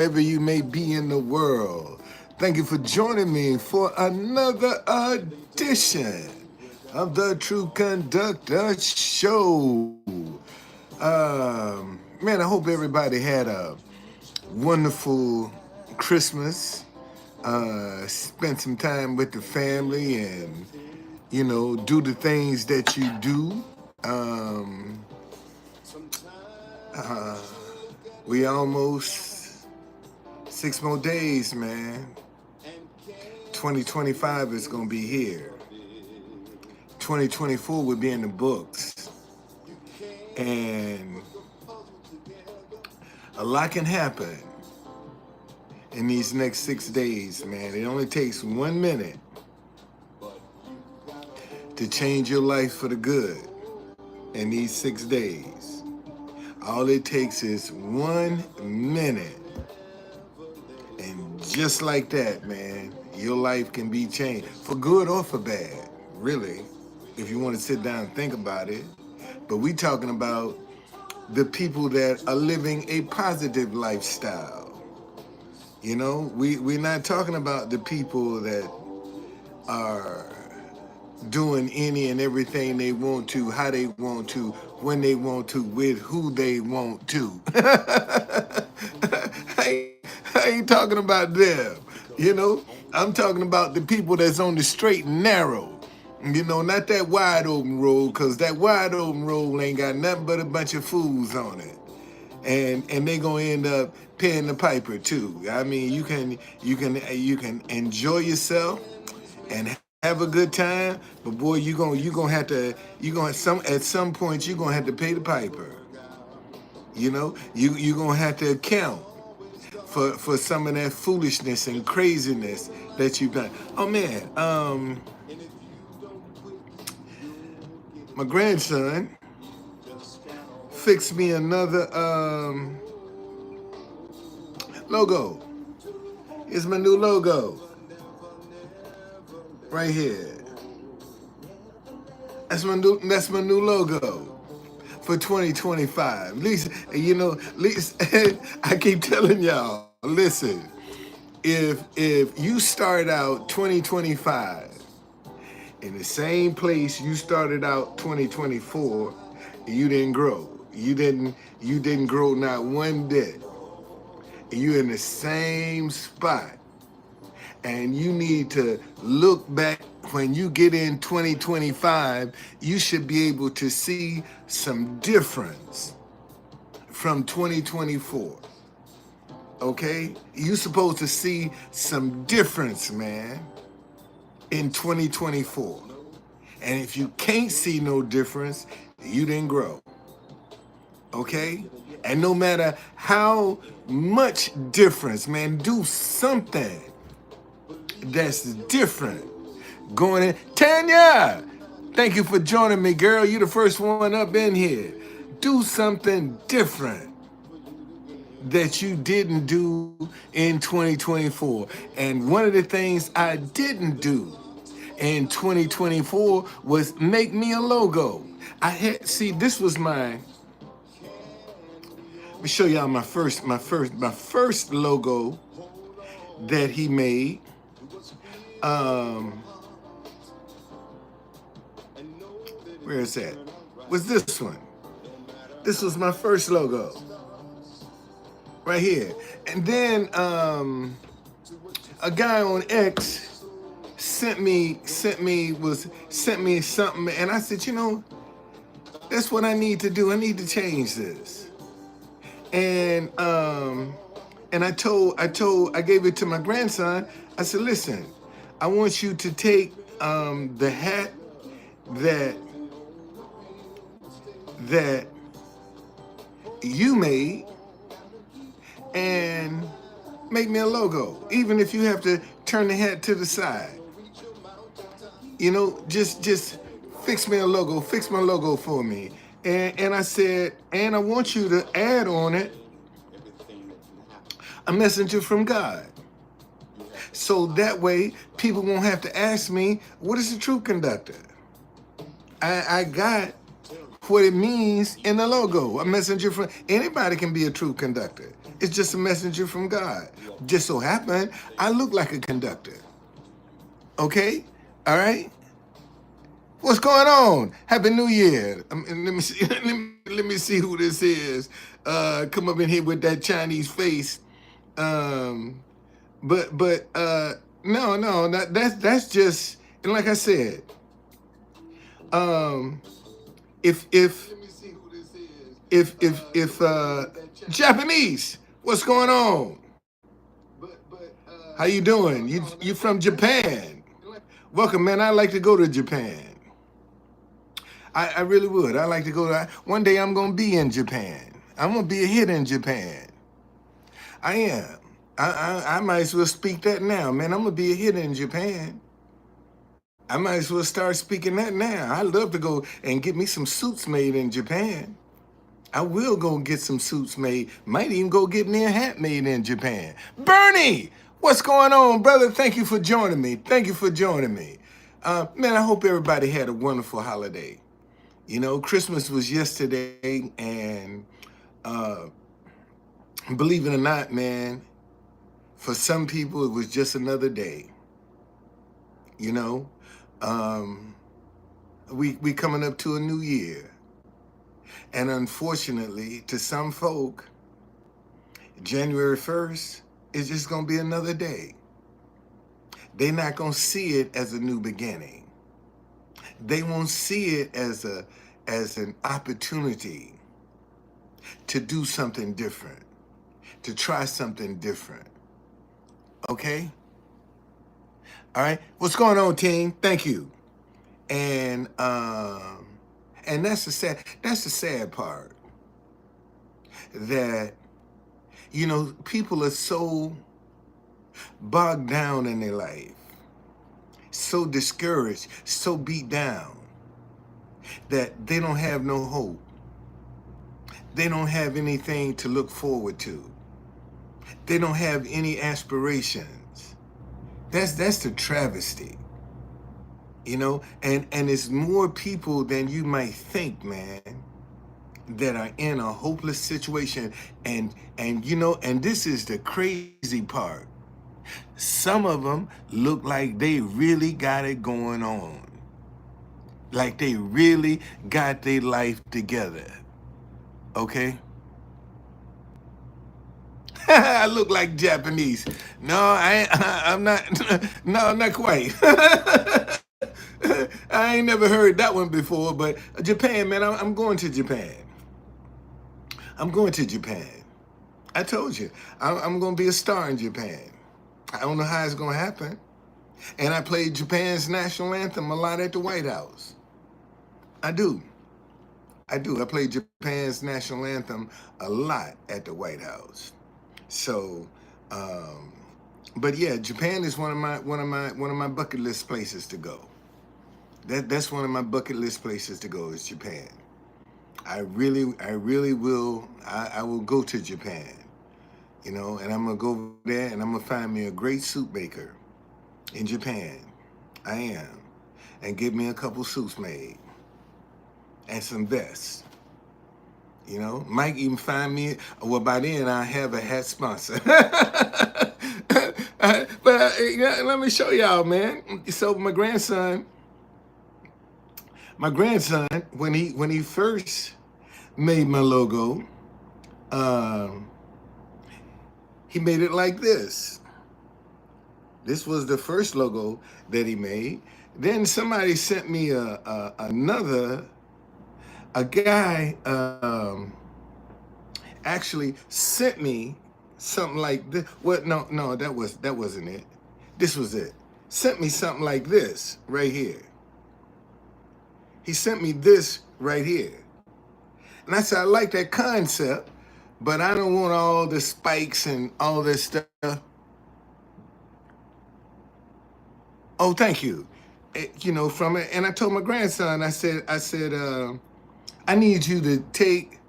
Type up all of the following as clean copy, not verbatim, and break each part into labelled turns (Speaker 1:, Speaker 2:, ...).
Speaker 1: wherever you may be in the world. Thank you for joining me for another edition of the True Conductor Show. Man, I hope everybody had a wonderful Christmas. Spent some time with the family and, do the things that you do. Uh, we almost 6 more days, man. 2025 is going to be here. 2024 will be in the books. And a lot can happen in these next 6 days, man. It only takes 1 minute to change your life for the good in these 6 days. All it takes is 1 minute. And just like that, man, your life can be changed for good or for bad, really, if you want to sit down and think about it. But we talking about the people that are living a positive lifestyle. We're not talking about the people that are doing any and everything they want to, how they want to, when they want to, with who they want to. I ain't talking about them. I'm talking about the people that's on the straight and narrow. Not that wide open road, because that wide open road ain't got nothing but a bunch of fools on it. And they gonna end up paying the piper too. I mean, you can enjoy yourself and have a good time, but boy, at some point you're gonna have to pay the piper. You're gonna have to account for some of that foolishness and craziness that you've done. Oh man, my grandson fixed me another logo. It's my new logo right here. That's my new logo for 2025. At least I keep telling y'all, listen, if you start out 2025 in the same place you started out 2024, you didn't grow. You didn't grow not one bit. You in the same spot. And you need to look back when you get in 2025, you should be able to see some difference from 2024. Okay? You're supposed to see some difference, man, in 2024. And if you can't see no difference, you didn't grow. Okay? And no matter how much difference, man, do something that's different. Going in. Tanya, thank you for joining me, girl. You're the first one up in here. Do something different that you didn't do in 2024. And one of the things I didn't do in 2024 was make me a logo. This was let me show y'all my first logo that he made. Where is that? Was this one? This was my first logo. Right here. And then a guy on X sent me something, and I said, that's what I need to do. I need to change this. And I gave it to my grandson. I said, listen, I want you to take the hat that you made and make me a logo, even if you have to turn the hat to the side. Just fix me a logo, fix my logo for me. And I said, and I want you to add on it a messenger from God. So that way people won't have to ask me, what is the truth conductor? I got what it means in the logo. A messenger from anybody can be a truth conductor. It's just a messenger from God. Just so happened, I look like a conductor. Okay? All right? What's going on? Happy New Year. Let me see. Let me see who this is. Come up in here with that Chinese face. Um, but no, that's just, and like I said, um, if Japanese, what's going on? How you doing? You from Japan? Welcome, man. I'd like to go to Japan. I really would. I like to go to. One day I'm gonna be in Japan. I'm gonna be a hit in Japan. I am. I might as well speak that now, man. I'm gonna be a hit in Japan. I might as well start speaking that now. I'd love to go and get me some suits made in Japan. I will go get some suits made. Might even go get me a hat made in Japan. Bernie, what's going on, brother? Thank you for joining me. Thank you for joining me. Man, I hope everybody had a wonderful holiday. You know, Christmas was yesterday, and believe it or not, man, for some people it was just another day. You know, we coming up to a new year, and unfortunately, to some folk, January 1st is just gonna be another day. They're not gonna see it as a new beginning. They won't see it as an opportunity to do something different, to try something different. Okay? All right. What's going on, team? Thank you. And that's the sad part. That, you know, people are so bogged down in their life, so discouraged, so beat down, that they don't have no hope. They don't have anything to look forward to. They don't have any aspirations. That's the travesty. You know, and it's more people than you might think, man, that are in a hopeless situation. And you know, and this is the crazy part. Some of them look like they really got it going on. Like they really got their life together. Okay? I look like Japanese. No, I'm not. No, not quite. I ain't never heard that one before, but Japan, man, I'm going to Japan. I'm going to Japan. I told you, I'm going to be a star in Japan. I don't know how it's going to happen. And I played Japan's national anthem a lot at the White House. I do. I played Japan's national anthem a lot at the White House. So, but yeah, Japan is one of my bucket list places to go. That's one of my bucket list places to go is Japan. I really will. I will go to Japan, you know, and I'm gonna go there and I'm gonna find me a great suit maker in Japan. I am, and get me a couple suits made and some vests. You know, might even find me. Well, by then I have a hat sponsor. But yeah, let me show y'all, man. So my grandson, when he first made my logo, he made it like this. This was the first logo that he made. Then somebody sent me a guy actually sent me something like this. What? No, that wasn't it. This was it. Sent me something like this right here. He sent me this right here. And I said, I like that concept, but I don't want all the spikes and all this stuff. Oh, thank you. You know, from it. And I told my grandson, I said, I need you to take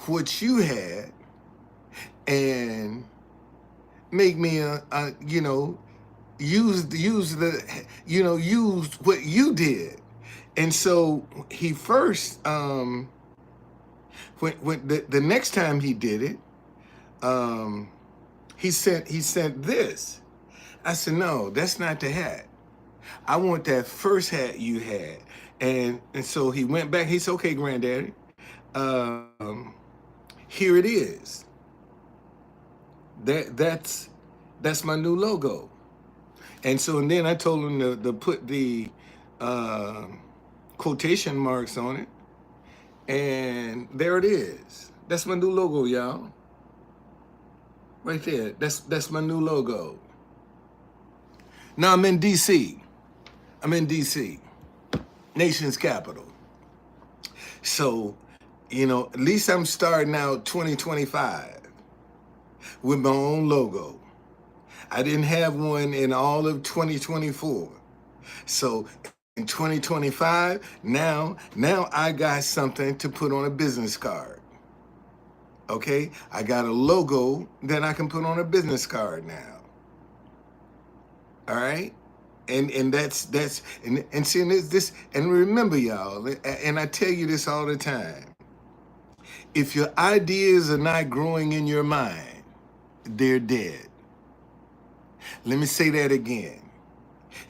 Speaker 1: what you had and make me you know, use what you did. And so he first when the next time he did it, um, he sent this. I said, no, that's not the hat. I want that first hat you had. And so he went back. He said, okay, granddaddy, um, here it is. That's my new logo. And then I told him to put the uh, quotation marks on it. And there it is. That's my new logo, y'all. Right there. That's my new logo. Now I'm in DC. I'm in DC, nation's capital. So, at least I'm starting out 2025 with my own logo. I didn't have one in all of 2024. So in 2025, now I got something to put on a business card. Okay? I got a logo that I can put on a business card now. All right? And that's and seeing this and remember, y'all, and I tell you this all the time. If your ideas are not growing in your mind, they're dead. Let me say that again.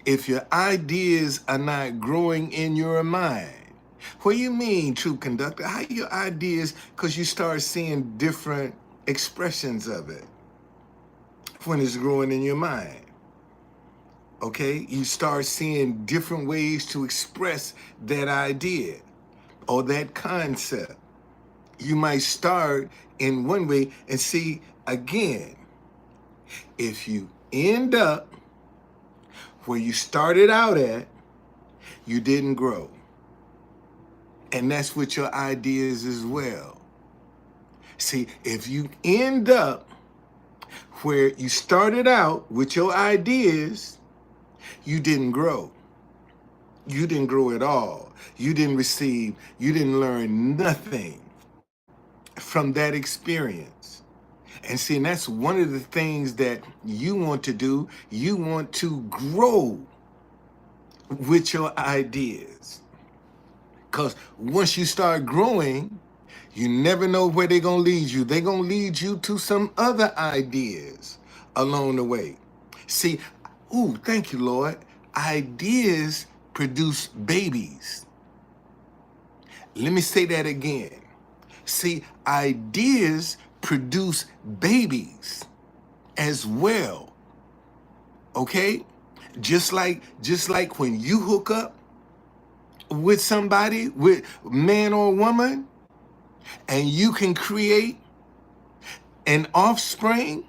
Speaker 1: If your ideas are not growing in your mind, what do you mean, Truth Conductor? How your ideas, because you start seeing different expressions of it when it's growing in your mind. Okay? You start seeing different ways to express that idea or that concept. You might start in one way and see, again, if you end up where you started out at, you didn't grow. And that's with your ideas as well. See, if you end up where you started out with your ideas, you didn't grow. You didn't grow at all. You didn't learn nothing from that experience. And see, and that's one of the things that you want to do. You want to grow with your ideas. Because once you start growing, you never know where they're going to lead you. They're going to lead you to some other ideas along the way. See, thank you, Lord. Ideas produce babies. Let me say that again. See, ideas produce babies as well. Okay? Just like when you hook up with somebody, with man or woman, and you can create an offspring,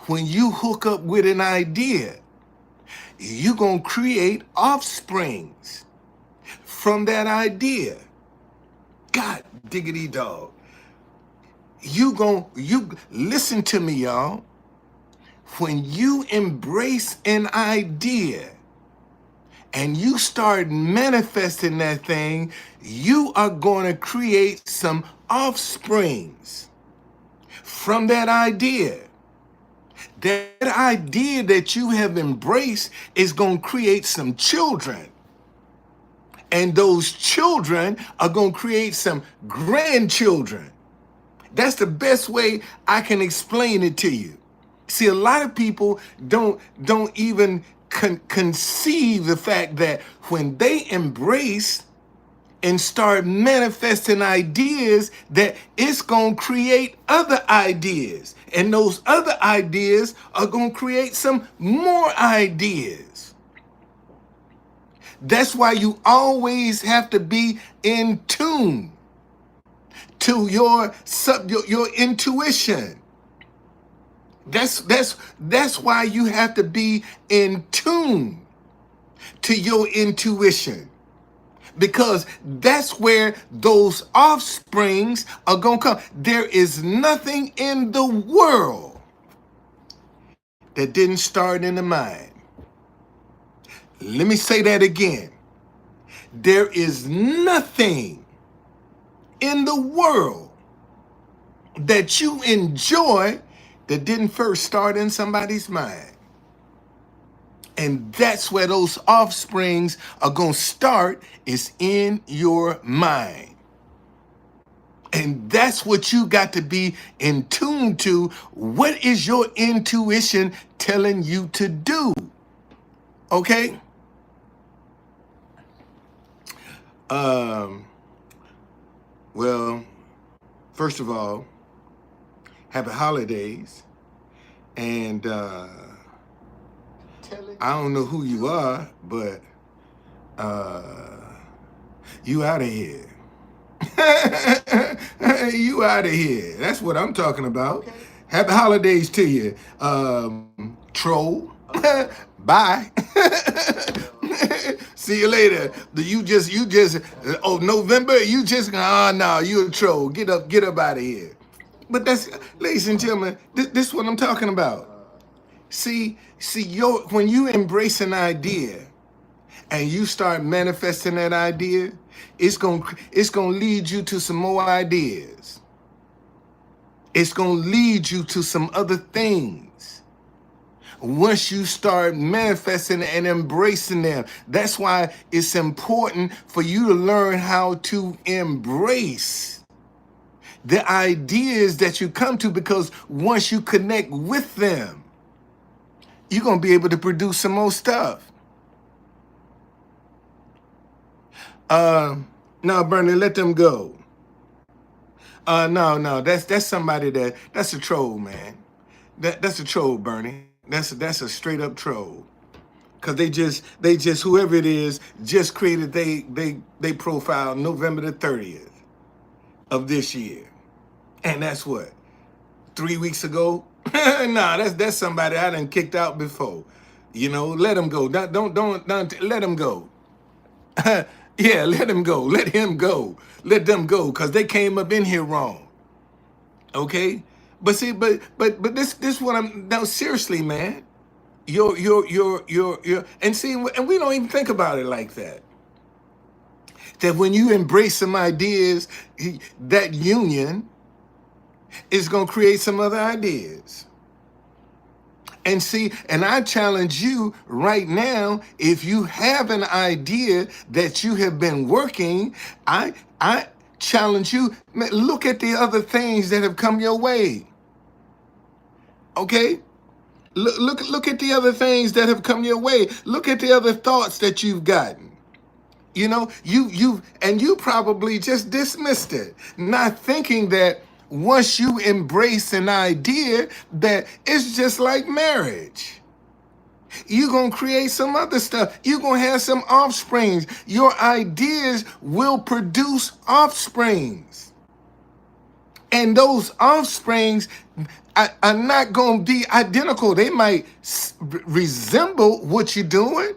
Speaker 1: when you hook up with an idea, you're going to create offsprings from that idea. God diggity dog. You listen to me, y'all. When you embrace an idea and you start manifesting that thing, you are going to create some offsprings from that idea. That idea that you have embraced is going to create some children. And those children are going to create some grandchildren. That's the best way I can explain it to you. See, a lot of people don't even conceive the fact that when they embrace and start manifesting ideas, that it's going to create other ideas. And those other ideas are going to create some more ideas. That's why you always have to be in tune to your intuition. That's why you have to be in tune to your intuition. Because that's where those offsprings are going to come. There is nothing in the world that didn't start in the mind. Let me say that again. There is nothing in the world that you enjoy that didn't first start in somebody's mind. And that's where those offsprings are going to start, is in your mind. And that's what you got to be in tune to. What is your intuition telling you to do? Okay? Well, first of all, happy holidays. And I don't know who you are, but you out of here. You out of here. That's what I'm talking about. Okay. Happy holidays to you, troll. Bye. See you later. You just, November, no, you a troll. Get up out of here. But that's, ladies and gentlemen, this is what I'm talking about. See, when you embrace an idea and you start manifesting that idea, it's gonna lead you to some more ideas. It's gonna lead you to some other things. Once you start manifesting and embracing them, that's why it's important for you to learn how to embrace the ideas that you come to, because once you connect with them, you're going to be able to produce some more stuff. No, Bernie, let them go. No, that's somebody that's a troll, man. That's a troll, Bernie. That's a straight up troll. Cause they just whoever it is just created they profile November the 30th of this year, and that's what 3 weeks ago. Nah, that's somebody I done kicked out before. Let him go. Don't let him go. Yeah, let him go. Let him go. Let them go, cause they came up in here wrong. Okay, but see, but this what I'm now. Seriously, man, you're and see, and we don't even think about it like that. That when you embrace some ideas, that union is going to create some other ideas. And see, and I challenge you right now, if you have an idea that you have been working, I challenge you, look at the other things that have come your way. Okay? Look at the other things that have come your way. Look at the other thoughts that you've gotten. You probably just dismissed it, not thinking that once you embrace an idea that it's just like marriage. You're going to create some other stuff. You're going to have some offsprings. Your ideas will produce offsprings. And those offsprings are not going to be identical. They might resemble what you're doing,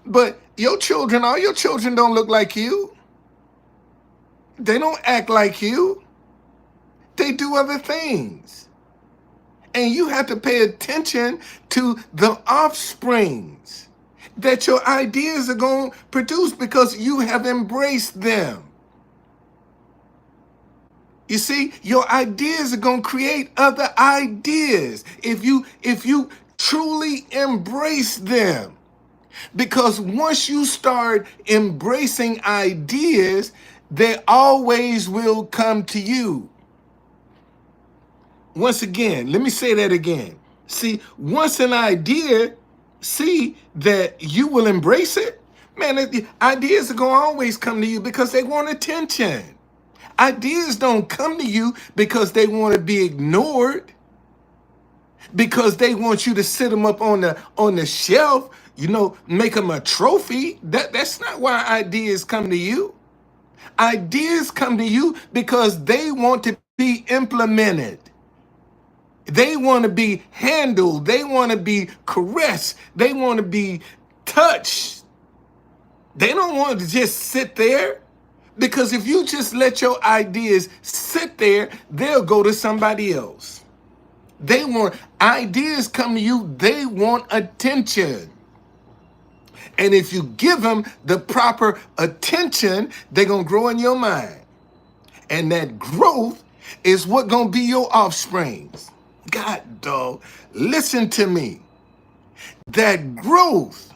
Speaker 1: but all your children don't look like you. They don't act like you. They do other things. And you have to pay attention to the offsprings that your ideas are going to produce, because you have embraced them. You see, your ideas are going to create other ideas if you truly embrace them. Because once you start embracing ideas, they always will come to you. Once again, let me say that again. See, once an idea, see that you will embrace it, man, ideas are going to always come to you because they want attention. Ideas don't come to you because they want to be ignored, because they want you to sit them up on the shelf, make them a trophy. That's not why ideas come to you. Ideas come to you because they want to be implemented. They want to be handled. They want to be caressed. They want to be touched. They don't want to just sit there, because if you just let your ideas sit there, they'll go to somebody else. Ideas come to you, they want attention. And if you give them the proper attention, they're going to grow in your mind. And that growth is what going to be your offsprings. God, dog, listen to me. That growth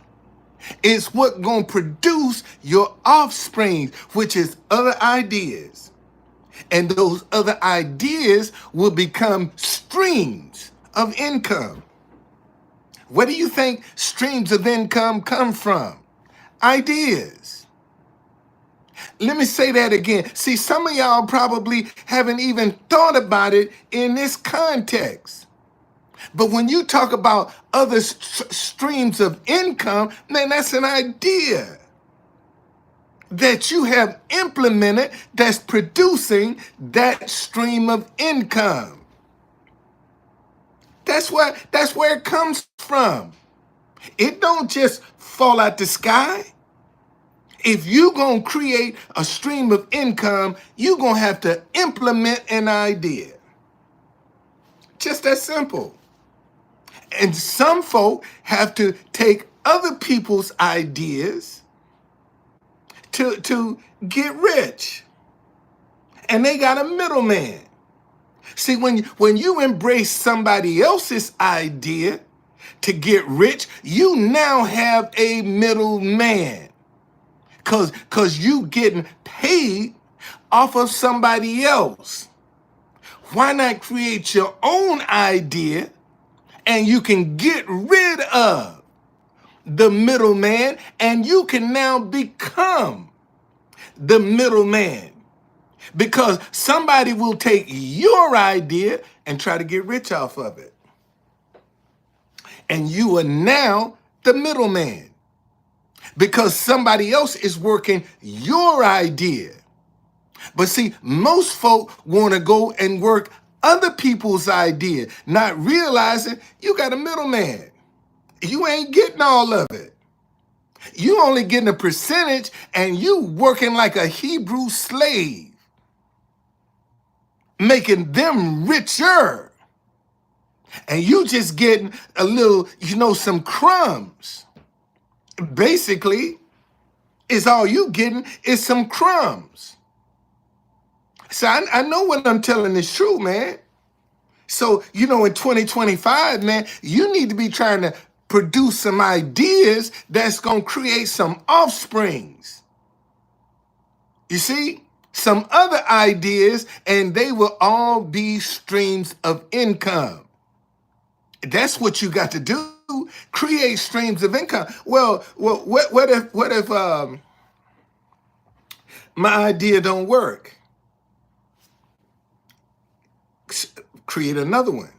Speaker 1: is what going to produce your offspring, which is other ideas. And those other ideas will become streams of income. Where do you think streams of income come from? Ideas. Let me say that again. See, some of y'all probably haven't even thought about it in this context. But when you talk about other streams of income, man, that's an idea that you have implemented that's producing that stream of income. That's where it comes from. It don't just fall out the sky. If you're going to create a stream of income, you're going to have to implement an idea. Just that simple. And some folk have to take other people's ideas to get rich. And they got a middleman. See, when you embrace somebody else's idea to get rich, you now have a middleman. Cause you getting paid off of somebody else. Why not create your own idea and you can get rid of the middleman and you can now become the middleman? Because somebody will take your idea and try to get rich off of it. And you are now the middleman. Because somebody else is working your idea. But see, most folk want to go and work other people's idea, not realizing you got a middleman. You ain't getting all of it. You only getting a percentage and you working like a Hebrew slave, making them richer. And you just getting a little, some crumbs. Basically, is all you getting is some crumbs. So I know what I'm telling is true, man. So, in 2025, man, you need to be trying to produce some ideas that's going to create some offsprings. You see? Some other ideas, and they will all be streams of income. That's what you got to do. Create streams of income. Well, what if my idea don't work? Create another one.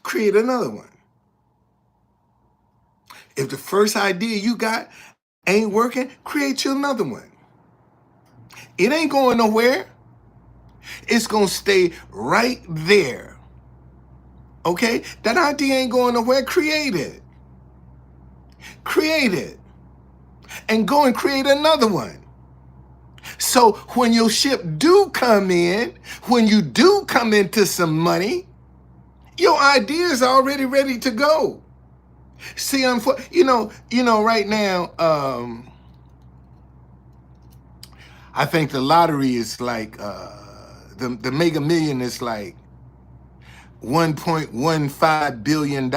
Speaker 1: Create another one. If the first idea you got ain't working, create you another one. It ain't going nowhere. It's going to stay right there. Okay? That idea ain't going nowhere. Create it. Create it. And go and create another one. So when your ship do come in, when you do come into some money, your idea is already ready to go. See, right now, I think the lottery is like, the Mega Million is like $1.15 billion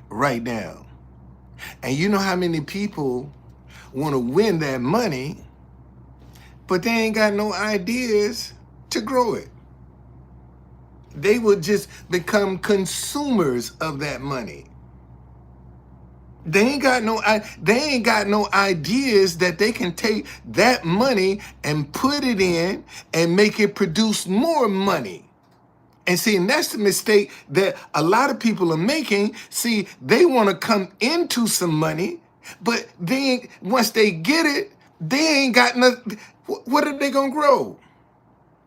Speaker 1: right now. And you know how many people want to win that money, but they ain't got no ideas to grow it. They will just become consumers of that money. They ain't got no ideas that they can take that money and put it in and make it produce more money. And see, and that's the mistake that a lot of people are making. See, they want to come into some money, but once they get it, they ain't got nothing. What are they gonna grow?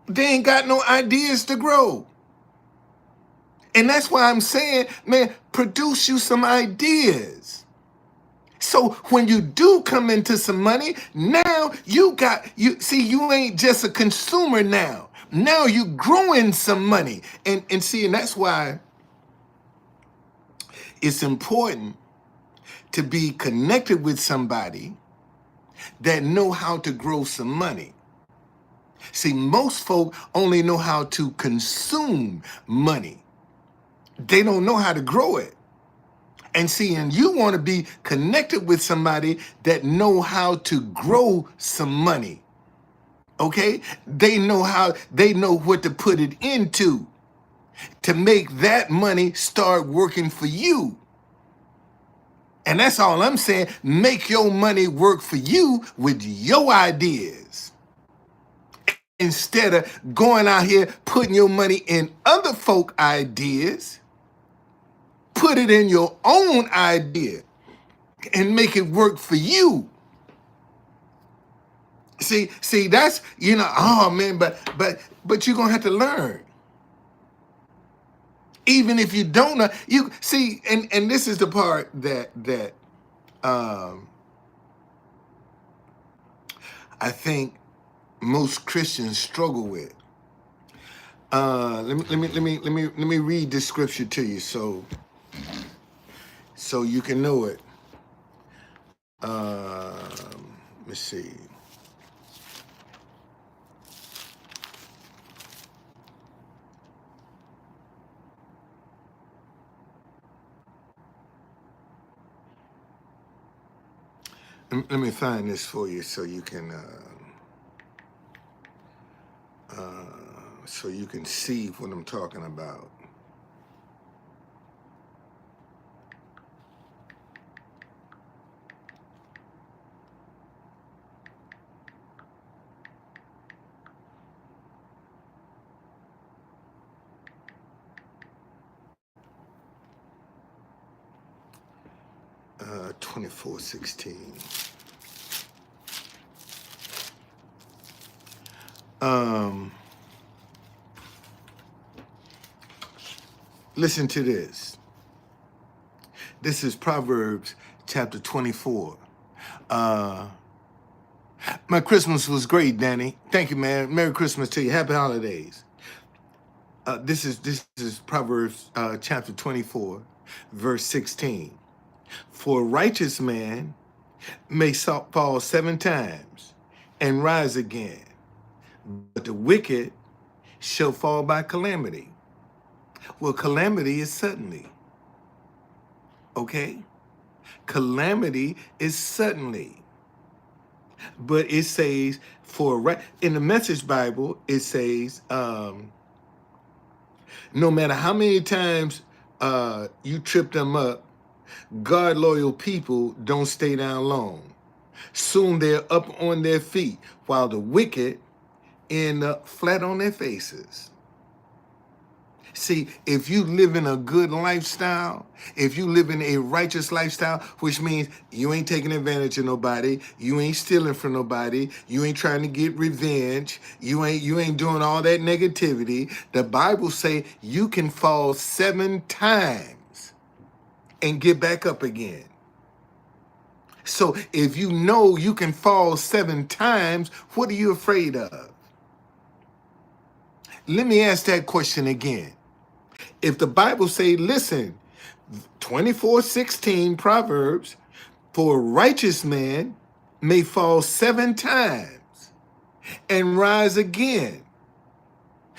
Speaker 1: They ain't got no ideas to grow. And that's why I'm saying, man, produce you some ideas. So when you do come into some money, now you ain't just a consumer now. Now you growing some money. And that's why it's important to be connected with somebody that know how to grow some money. See, most folk only know how to consume money. They don't know how to grow it. And you want to be connected with somebody that know how to grow some money. Okay? They know what to put it into to make that money start working for you. And that's all I'm saying. Make your money work for you with your ideas. Instead of going out here putting your money in other folk ideas, put it in your own idea and make it work for you. See, that's, oh man, but you're gonna have to learn. Even if you don't know, you see, and this is the part that I think most Christians struggle with. Let me read this scripture to you so you can know it. Let's see. Let me find this for you so you can see what I'm talking about. Uh, 24:16. Listen to this. This is Proverbs chapter 24. My Christmas was great, Danny. Thank you, man. Merry Christmas to you. Happy holidays. This is Proverbs chapter 24, verse 16. For a righteous man may fall 7 times and rise again, but the wicked shall fall by calamity. Well, calamity is suddenly. Okay? Calamity is suddenly. But it says, in the Message Bible, it says, no matter how many times you trip them up, God loyal people don't stay down long. Soon they're up on their feet, while the wicked end up flat on their faces. See, if you live in a good lifestyle, if you live in a righteous lifestyle, which means you ain't taking advantage of nobody, you ain't stealing from nobody, you ain't trying to get revenge, you ain't doing all that negativity, the Bible say you can fall 7 times and get back up again. So if you know you can fall 7 times, what are you afraid of? Let me ask that question again. If the Bible say, listen, 24:16 Proverbs, for a righteous man may fall 7 times and rise again.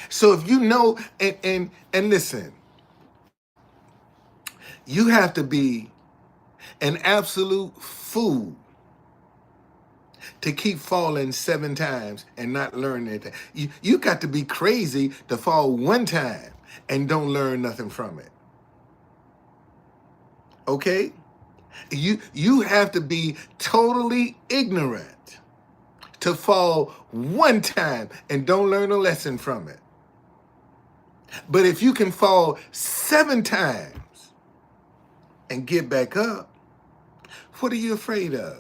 Speaker 1: So if you know, and listen, you have to be an absolute fool to keep falling 7 times and not learn anything. You got to be crazy to fall 1 time and don't learn nothing from it. Okay? You have to be totally ignorant to fall 1 time and don't learn a lesson from it. But if you can fall 7 times and get back up, what are you afraid of?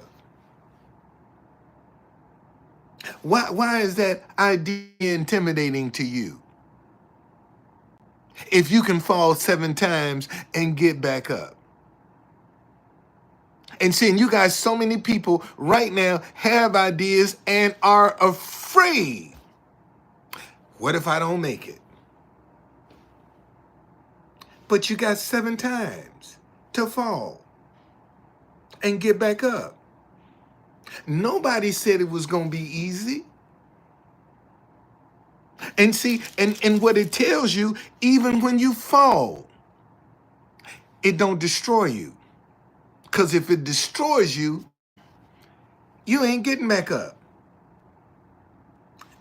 Speaker 1: Why is that idea intimidating to you? If you can fall 7 times and get back up. And seeing you guys, so many people right now have ideas and are afraid. What if I don't make it? But you got 7 times to fall and get back up. Nobody said it was going to be easy. And see, and what it tells you, even when you fall, it don't destroy you. Because if it destroys you, you ain't getting back up.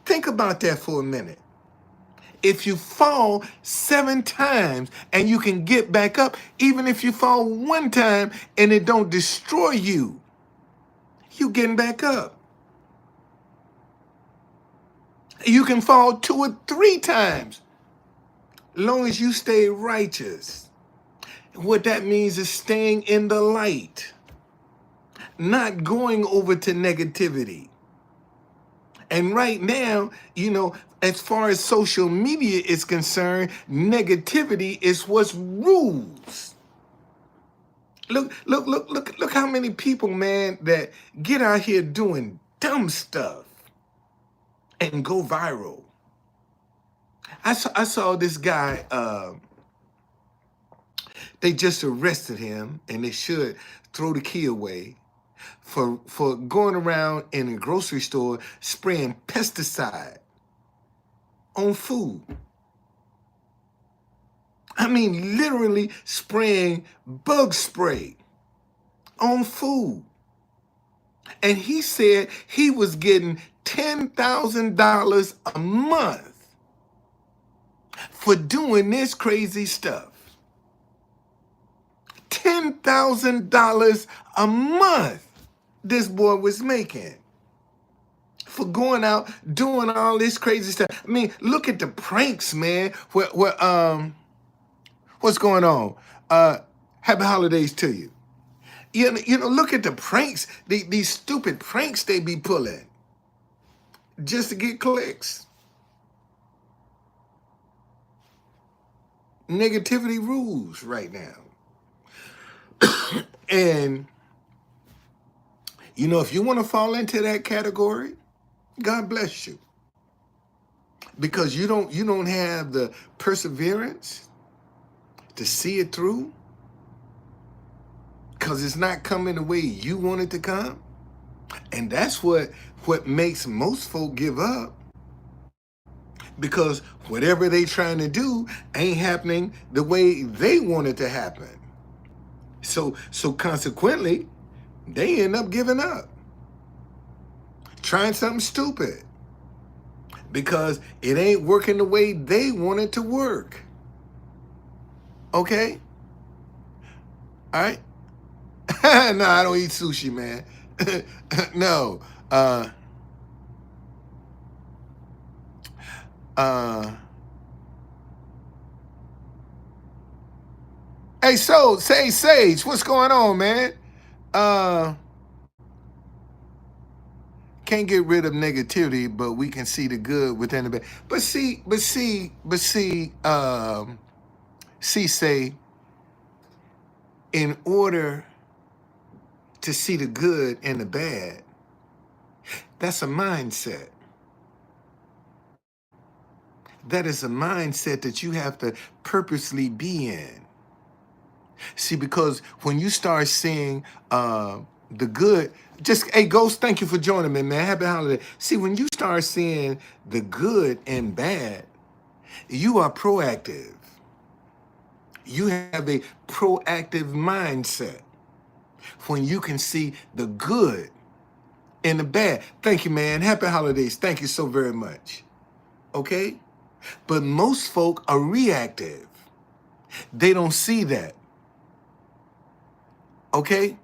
Speaker 1: Think about that for a minute. If you fall 7 times and you can get back up, even if you fall 1 time and it don't destroy you, you getting back up. You can fall 2 or 3 times, long as you stay righteous. What that means is staying in the light, not going over to negativity. And right now, as far as social media is concerned, negativity is what rules. Look how many people, man, that get out here doing dumb stuff and go viral. I saw this guy, they just arrested him, and they should throw the key away for going around in a grocery store spraying pesticide on food. I mean, literally spraying bug spray on food. And he said he was getting $10,000 a month for doing this crazy stuff. $10,000 a month this boy was making for going out doing all this crazy stuff. I mean, look at the pranks, man. What's going on? Happy holidays to you. Look at the pranks, these stupid pranks they be pulling just to get clicks. Negativity rules right now. And, if you want to fall into that category, God bless you. Because you don't have the perseverance to see it through, because it's not coming the way you want it to come. And that's what makes most folk give up, because whatever they trying to do ain't happening the way they want it to happen. So consequently, they end up giving up, trying something stupid, because it ain't working the way they want it to work. Okay? All right? No, I don't eat sushi, man. No. Hey, Sage, what's going on, man? Can't get rid of negativity, but we can see the good within the bad. But see, say, in order to see the good and the bad, that's a mindset. That is a mindset that you have to purposely be in. See, because when you start seeing the good, hey, Ghost, thank you for joining me, man. Happy holiday. See, when you start seeing the good and bad, you are proactive. You have a proactive mindset when you can see the good and the bad. Thank you, man. Happy holidays. Thank you so very much. Okay? But most folk are reactive. They don't see that. Okay?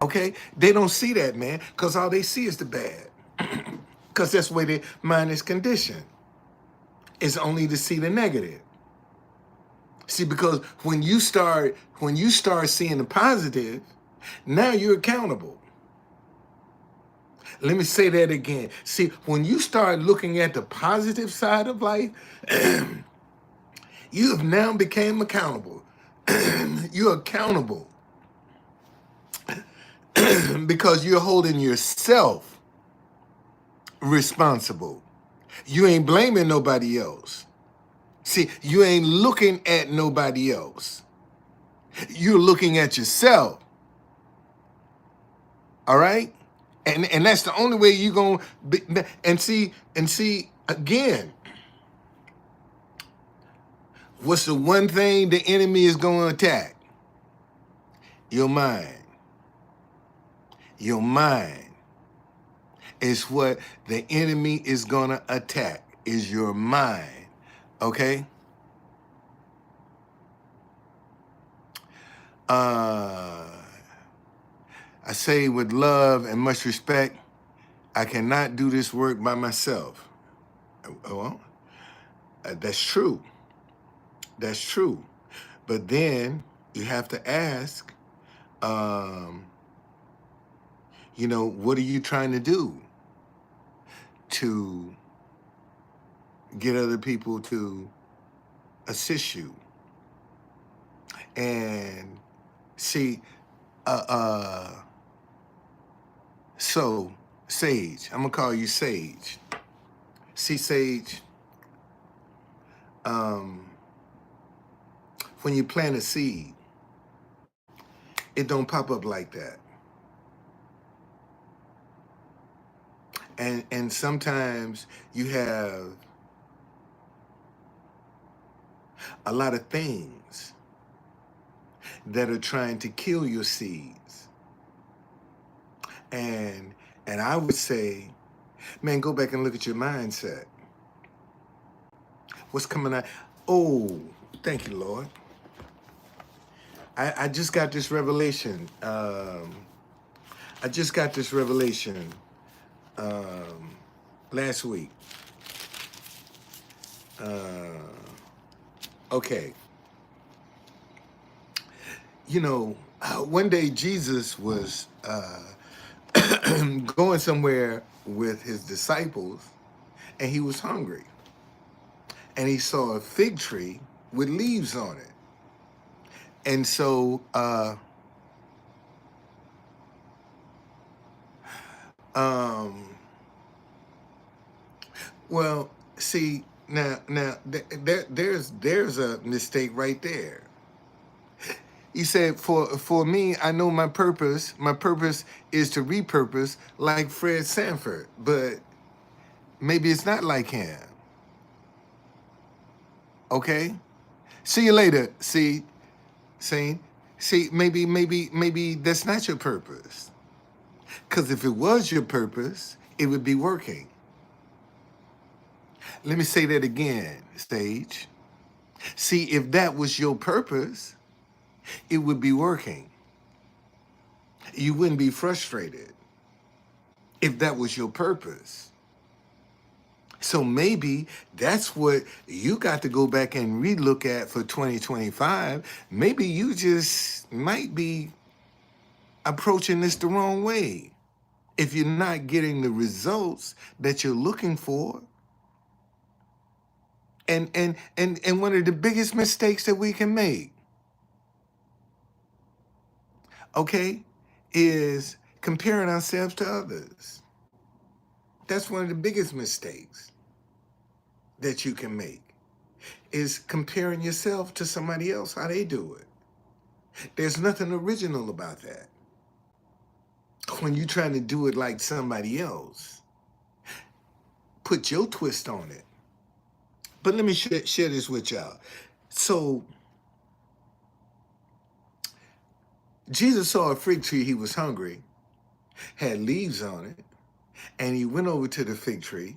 Speaker 1: Okay? They don't see that, man, because all they see is the bad. Because that's the way their mind is conditioned. It's only to see the negative. See, because when you start seeing the positive, now you're accountable. Let me say that again. See, when you start looking at the positive side of life, you have now become accountable. You're accountable because you're holding yourself responsible. You ain't blaming nobody else. See, you ain't looking at nobody else. You're looking at yourself. All right? And that's the only way you're going to be. And see, again, what's the one thing the enemy is going to attack? Your mind. Your mind. It's what the enemy is going to attack, is your mind. Okay? I say with love and much respect, I cannot do this work by myself. Well, that's true. That's true. But then you have to ask, what are you trying to do to get other people to assist you? And see, so Sage, I'm gonna call you Sage. See, Sage, when you plant a seed, it don't pop up like that. And sometimes you have a lot of things that are trying to kill your seeds. And I would say, man, go back and look at your mindset. What's coming out? Oh, thank you, Lord. I just got this revelation. Last week. Okay. One day Jesus was going somewhere with his disciples, and he was hungry. And he saw a fig tree with leaves on it. And so, well, see, now there's a mistake right there. He said, for me, I know my purpose. My purpose is to repurpose like Fred Sanford, but maybe it's not like him. Okay? See you later. See, maybe that's not your purpose. Because if it was your purpose, it would be working. Let me say that again, Sage. See, if that was your purpose, it would be working. You wouldn't be frustrated if that was your purpose. So maybe that's what you got to go back and relook at for 2025. Maybe you just might be approaching this the wrong way if you're not getting the results that you're looking for. And one of the biggest mistakes that we can make, okay, is comparing ourselves to others. That's one of the biggest mistakes that you can make, is comparing yourself to somebody else, how they do it. There's nothing original about that. When you're trying to do it like somebody else, put your twist on it. But let me share this with y'all. So, Jesus saw a fig tree, he was hungry, had leaves on it, and he went over to the fig tree,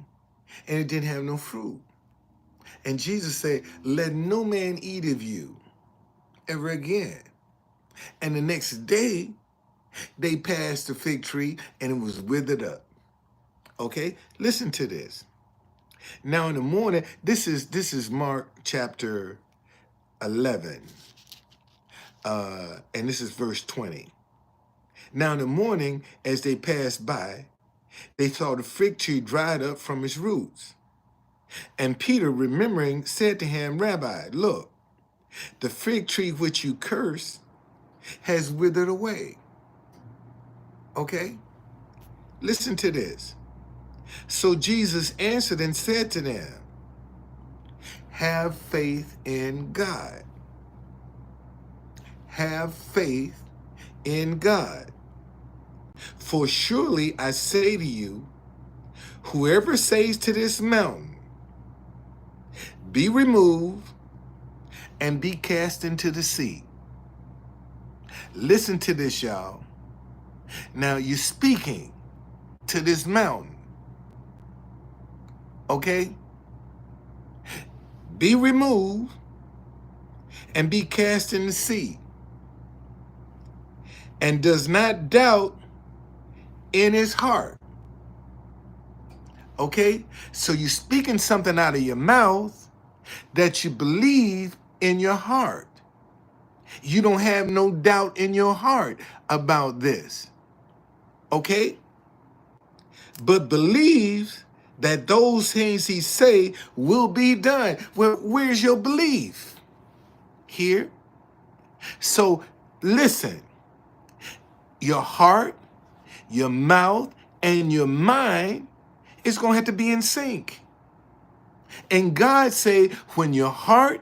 Speaker 1: and it didn't have no fruit. And Jesus said, let no man eat of you ever again. And the next day, they passed the fig tree, and it was withered up. Okay? Listen to this. Now in the morning, this is Mark chapter 11, and this is verse 20. Now in the morning, as they passed by, they saw the fig tree dried up from its roots. And Peter, remembering, said to him, Rabbi, look, the fig tree which you cursed has withered away. Okay? Listen to this. So Jesus answered and said to them, have faith in God. Have faith in God. For surely I say to you, whoever says to this mountain, be removed and be cast into the sea. Listen to this, y'all. Now you're speaking to this mountain, okay? Be removed and be cast in the sea, and does not doubt in his heart. Okay? So you're speaking something out of your mouth that you believe in your heart. You don't have no doubt in your heart about this. Okay? But believes that those things he say will be done. Well, where's your belief? Here. So listen, your heart, your mouth, and your mind is going to have to be in sync. And God say, when your heart,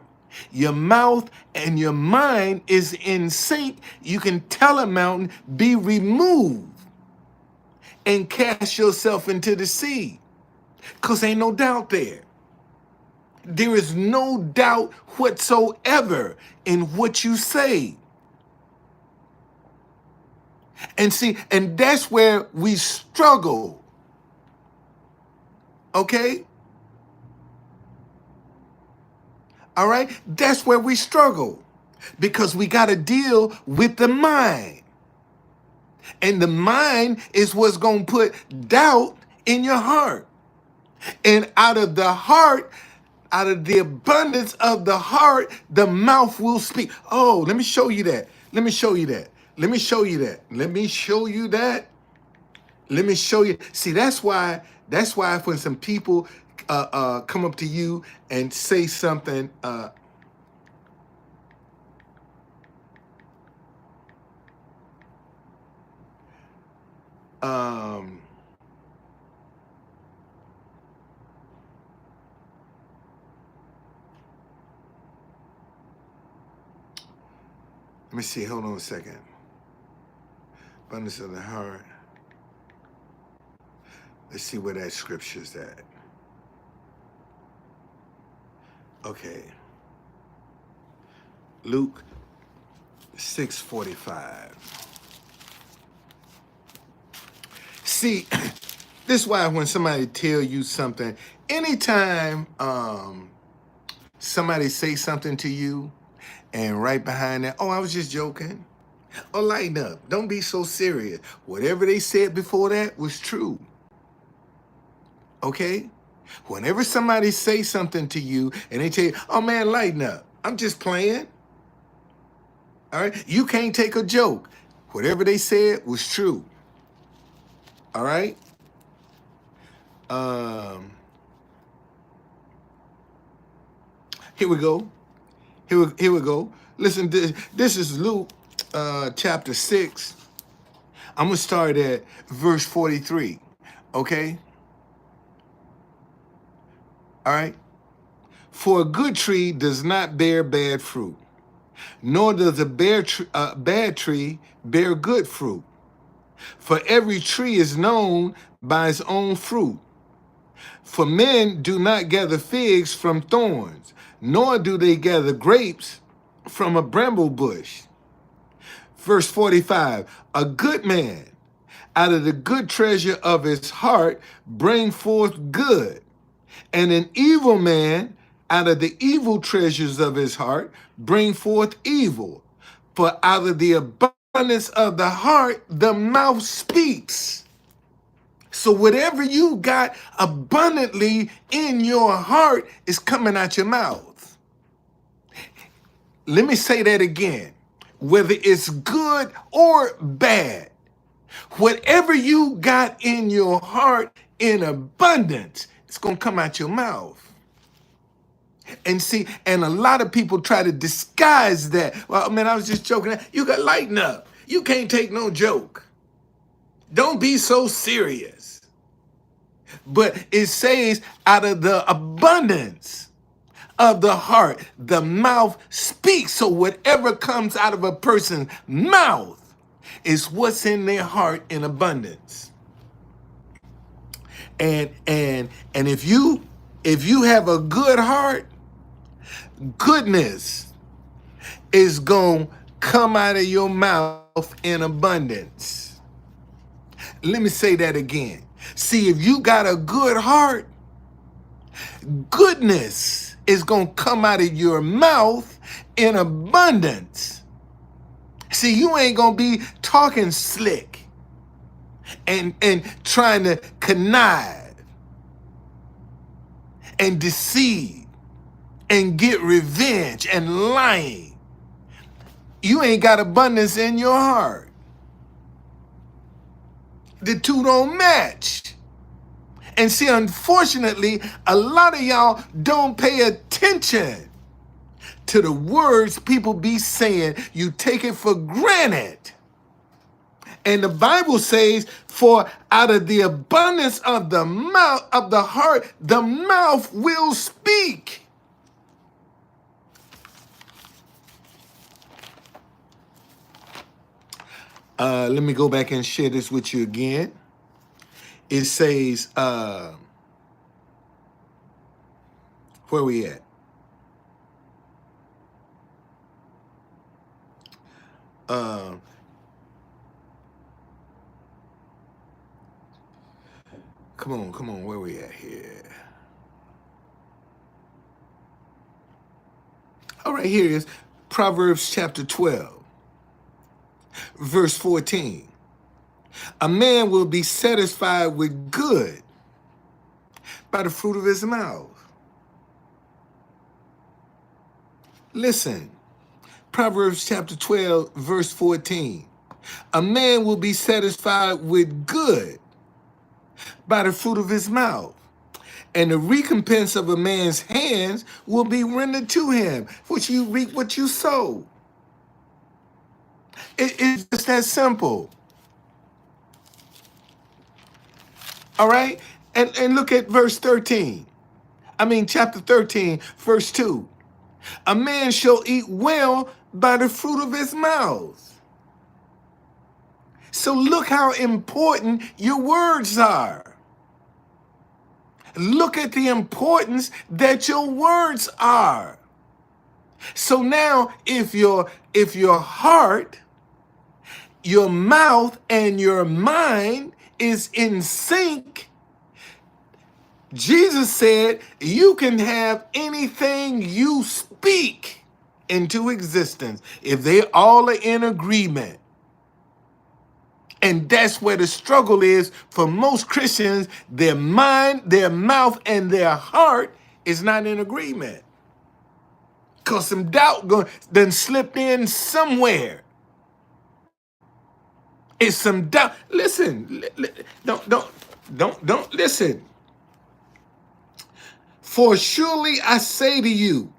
Speaker 1: your mouth, and your mind is in sync, you can tell a mountain, be removed and cast yourself into the sea. Because ain't no doubt there. There is no doubt whatsoever in what you say. And see, and that's where we struggle. Okay? All right? That's where we struggle. Because we got to deal with the mind. And the mind is what's going to put doubt in your heart. And out of the heart, out of the abundance of the heart, the mouth will speak. Oh, let me show you that. Let me show you that. Let me show you that. Let me show you that. Let me show you. See, that's why when some people come up to you and say something, let me see. Hold on a second. Abundance of the heart. Let's see where that scripture's at. Okay. Luke 6:45. See, this is why when somebody tell you something, anytime somebody say something to you, and right behind that, oh, I was just joking. Oh, lighten up. Don't be so serious. Whatever they said before that was true. Okay? Whenever somebody say something to you and they tell you, oh man, lighten up. I'm just playing. All right? You can't take a joke. Whatever they said was true. All right? Here we go. Here we go. Listen, this is Luke chapter 6. I'm going to start at verse 43. Okay? All right? For a good tree does not bear bad fruit, nor does a bad tree bear good fruit. For every tree is known by its own fruit. For men do not gather figs from thorns, nor do they gather grapes from a bramble bush. Verse 45, a good man out of the good treasure of his heart bring forth good, and an evil man out of the evil treasures of his heart bring forth evil. For out of the abundance of the heart, the mouth speaks. So whatever you got abundantly in your heart is coming out your mouth. Let me say that again. Whether it's good or bad, whatever you got in your heart in abundance, it's going to come out your mouth. And see, and a lot of people try to disguise that. Well, man, I was just joking. You got to lighten up. You can't take no joke. Don't be so serious. But it says out of the abundance of the heart, the mouth speaks. So whatever comes out of a person's mouth is what's in their heart in abundance. And if you have a good heart, goodness is going to come out of your mouth in abundance. Let me say that again. See, if you got a good heart, goodness is going to come out of your mouth in abundance. See, you ain't going to be talking slick and trying to connive and deceive and get revenge and lying. You ain't got abundance in your heart. The two don't match. And see, unfortunately, a lot of y'all don't pay attention to the words people be saying. You take it for granted. And the Bible says, for out of the abundance of the mouth of the heart, the mouth will speak. Let me go back and share this with you again. It says, where we at? Come on, where we at here? All right, here is Proverbs chapter 12, verse 14. A man will be satisfied with good by the fruit of his mouth. Listen, Proverbs chapter 12, verse 14. A man will be satisfied with good by the fruit of his mouth, and the recompense of a man's hands will be rendered to him, which you reap what you sow. It's just that simple. All right? And look at verse 13. Chapter 13, verse 2. A man shall eat well by the fruit of his mouth. So look how important your words are. Look at the importance that your words are. So now if your heart, your mouth, and your mind is in sync, Jesus said you can have anything you speak into existence if they all are in agreement. And that's where the struggle is for most Christians. Their mind, their mouth, and their heart is not in agreement. Because some doubt done slipped in somewhere. It's some doubt. Listen, don't listen. For surely I say to you,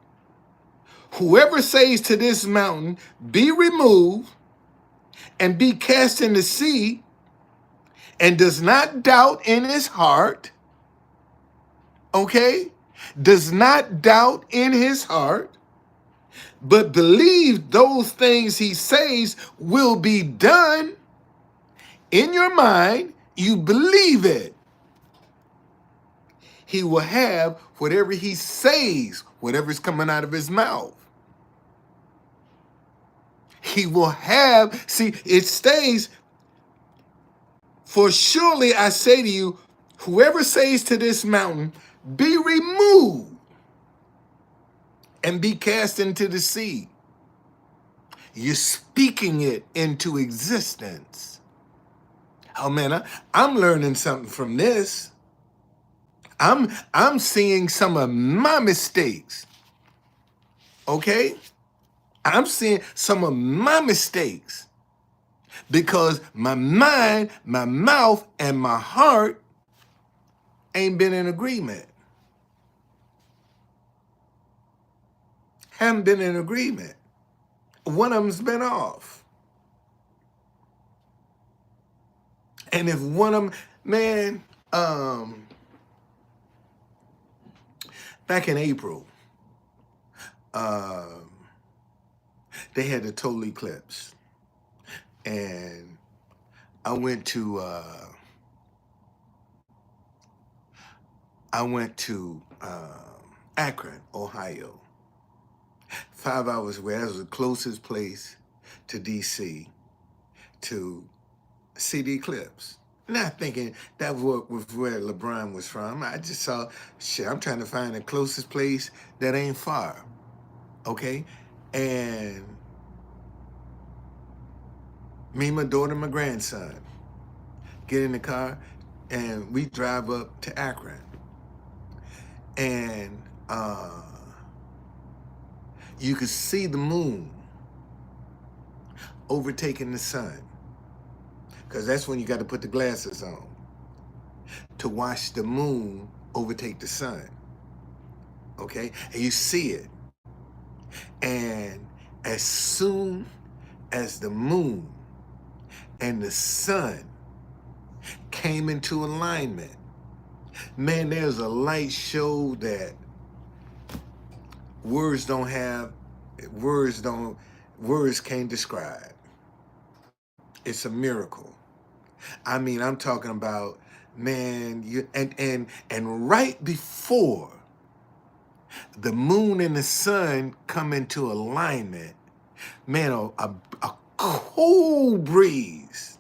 Speaker 1: whoever says to this mountain, be removed and be cast in the sea, and does not doubt in his heart, okay? Does not doubt in his heart, but believe those things he says will be done. In your mind, you believe it. He will have whatever he says, whatever's coming out of his mouth. He will have, see, it stays, for surely I say to you, whoever says to this mountain, be removed and be cast into the sea. You're speaking it into existence. Oh man, I'm learning something from this. I'm seeing some of my mistakes. Okay? I'm seeing some of my mistakes because my mind, my mouth, and my heart ain't been in agreement. Haven't been in agreement. One of them's been off. And if one of them, man, back in April, they had the total eclipse. And I went to Akron, Ohio. 5 hours away. That was the closest place to DC to see the eclipse. Not thinking that was where LeBron was from. I just saw, shit, I'm trying to find the closest place that ain't far. Okay? And me, my daughter, my grandson get in the car and we drive up to Akron. And you could see the moon overtaking the sun. Because that's when you got to put the glasses on to watch the moon overtake the sun. Okay? And you see it. And as soon as the moon and the sun came into alignment, man, there's a light show that words can't describe. It's a miracle. I mean, I'm talking about, man, and right before the moon and the sun come into alignment, man, a cold breeze.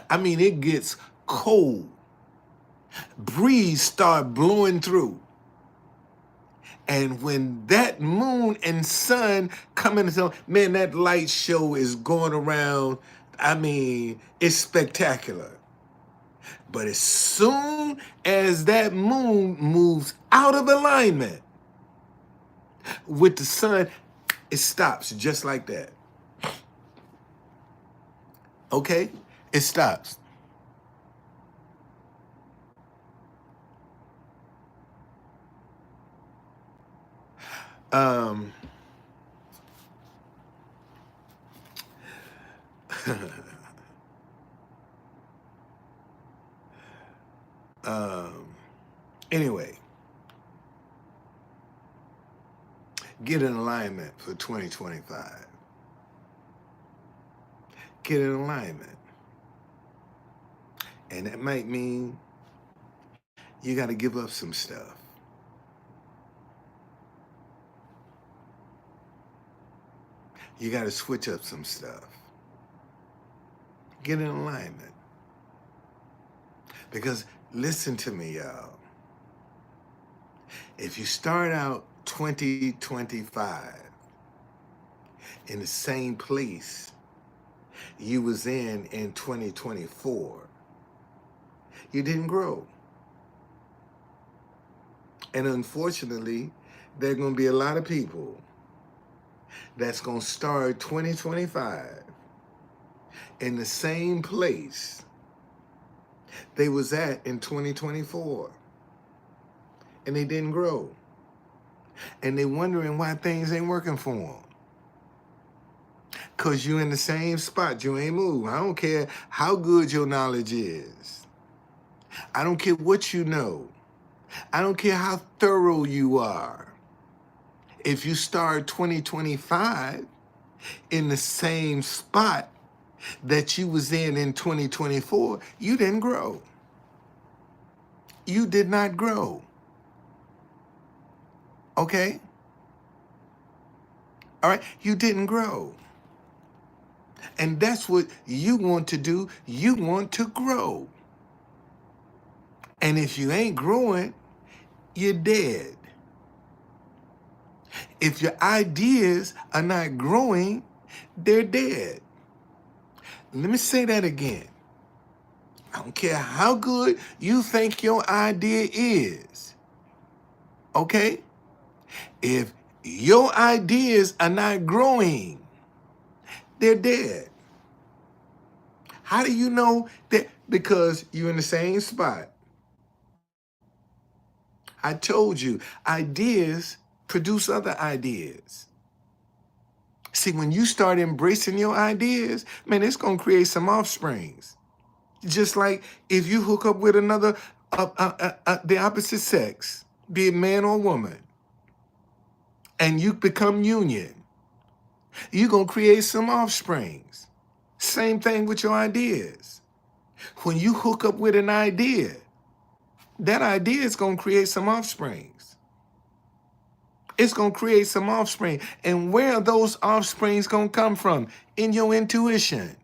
Speaker 1: I mean, it gets cold. Breeze start blowing through. And when that moon and sun come into, man, that light show is going around. I mean, it's spectacular. But as soon as that moon moves out of alignment with the sun, it stops just like that. Okay? It stops. Anyway, get in alignment for 2025. Get in alignment. And that might mean you got to give up some stuff. You got to switch up some stuff. Get in alignment. Because listen to me, y'all. If you start out 2025 in the same place you was in 2024, you didn't grow. And unfortunately, there are going to be a lot of people that's going to start 2025 in the same place they was at in 2024. And they didn't grow. And they wondering why things ain't working for them. Because you in the same spot. You ain't moved. I don't care how good your knowledge is. I don't care what you know. I don't care how thorough you are. If you start 2025 in the same spot that you was in 2024, you didn't grow. You did not grow. Okay? All right? You didn't grow. And that's what you want to do. You want to grow. And if you ain't growing, you're dead. If your ideas are not growing, they're dead. Let me say that again. I don't care how good you think your idea is. Okay? If your ideas are not growing, they're dead. How do you know that? Because you're in the same spot. I told you, ideas produce other ideas. See, when you start embracing your ideas, man, it's going to create some offsprings. Just like if you hook up with another, the opposite sex, be it man or woman, and you become union, you're going to create some offsprings. Same thing with your ideas. When you hook up with an idea, that idea is going to create some offsprings. It's going to create some offspring. And where are those offsprings going to come from? In your intuition.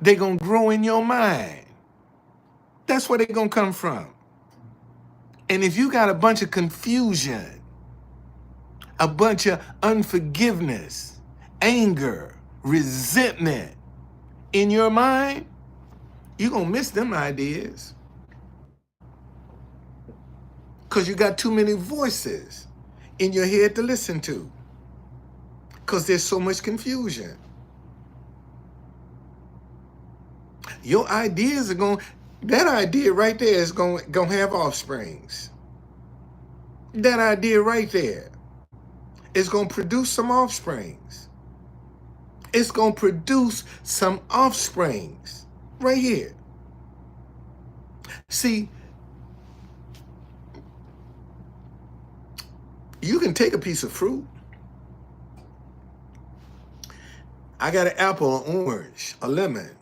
Speaker 1: They're going to grow in your mind. That's where they're going to come from. And if you got a bunch of confusion, a bunch of unforgiveness, anger, resentment in your mind, you're going to miss them ideas because you got too many voices in your head to listen to because there's so much confusion. Your ideas are going, that idea right there is going to have offsprings. That idea right there is going to produce some offsprings. It's going to produce some offsprings right here. See, you can take a piece of fruit. I got an apple, an orange, a lemon,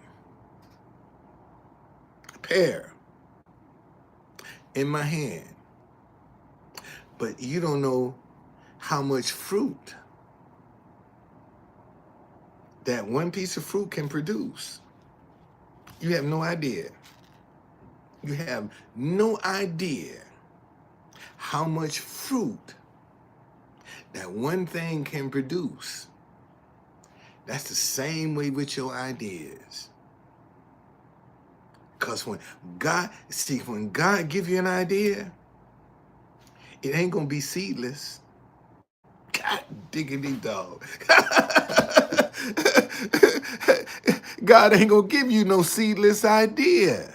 Speaker 1: a pear in my hand. But you don't know how much fruit that one piece of fruit can produce. You have no idea. You have no idea how much fruit that one thing can produce. That's the same way with your ideas. Because when God give you an idea, it ain't gonna be seedless. God diggity dog. God ain't gonna give you no seedless idea.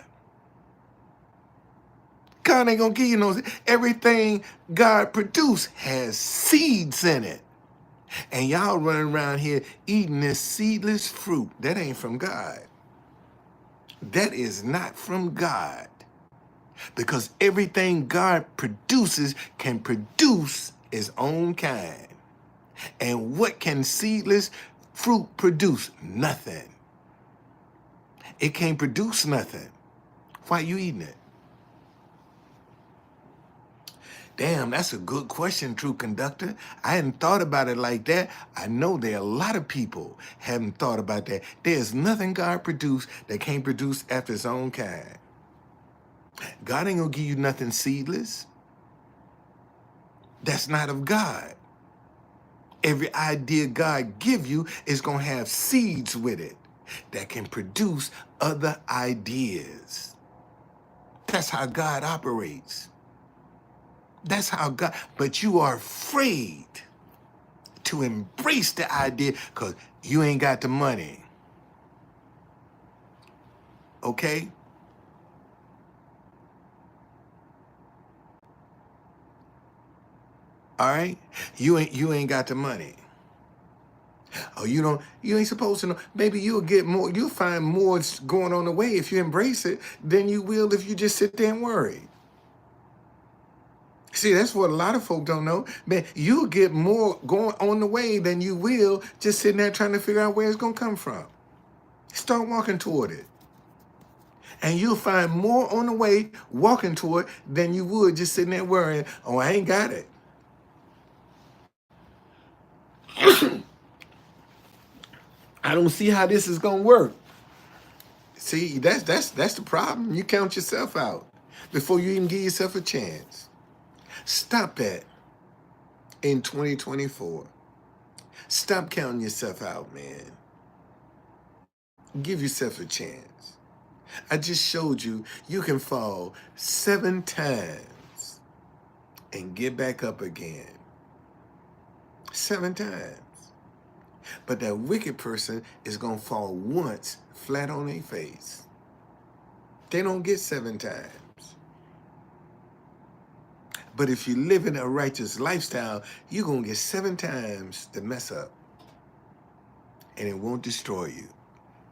Speaker 1: God ain't gonna give you no, everything God produced has seeds in it. And y'all running around here eating this seedless fruit. That ain't from God. That is not from God. Because everything God produces can produce its own kind. And what can seedless fruit produce? Nothing. It can't produce nothing. Why are you eating it? Damn, that's a good question, Truth Conductor. I hadn't thought about it like that. I know there are a lot of people haven't thought about that. There's nothing God produced that can't produce after its own kind. God ain't gonna give you nothing seedless. That's not of God. Every idea God give you is gonna have seeds with it that can produce other ideas. That's how God operates. That's how God, but you are afraid to embrace the idea because you ain't got the money. Okay? All right? You ain't got the money. Oh, you ain't supposed to know. Maybe you'll find more going on the way if you embrace it than you will if you just sit there and worry. See, that's what a lot of folk don't know. Man, you'll get more going on the way than you will just sitting there trying to figure out where it's going to come from. Start walking toward it. And you'll find more on the way walking toward it than you would just sitting there worrying, oh, I ain't got it. I don't see how this is going to work. See, that's the problem. You count yourself out before you even give yourself a chance. Stop that in 2024. Stop counting yourself out, man. Give yourself a chance. I just showed you can fall 7 times and get back up again. 7 times. But that wicked person is going to fall once flat on their face. They don't get 7 times. But if you live in a righteous lifestyle, you're going to get 7 times to mess up. And it won't destroy you.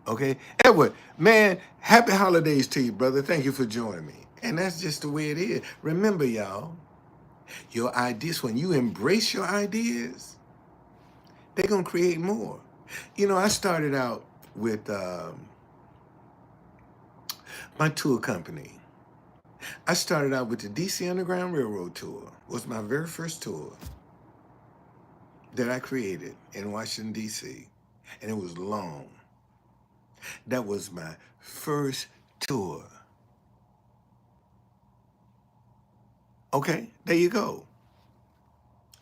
Speaker 1: Okay? Edward, man, happy holidays to you, brother. Thank you for joining me. And that's just the way it is. Remember, y'all, your ideas, when you embrace your ideas, they're going to create more. You know, I started out with my tour company. I started out with the DC Underground Railroad tour. It was my very first tour that I created in Washington, D.C. And it was long. That was my first tour. Okay, there you go.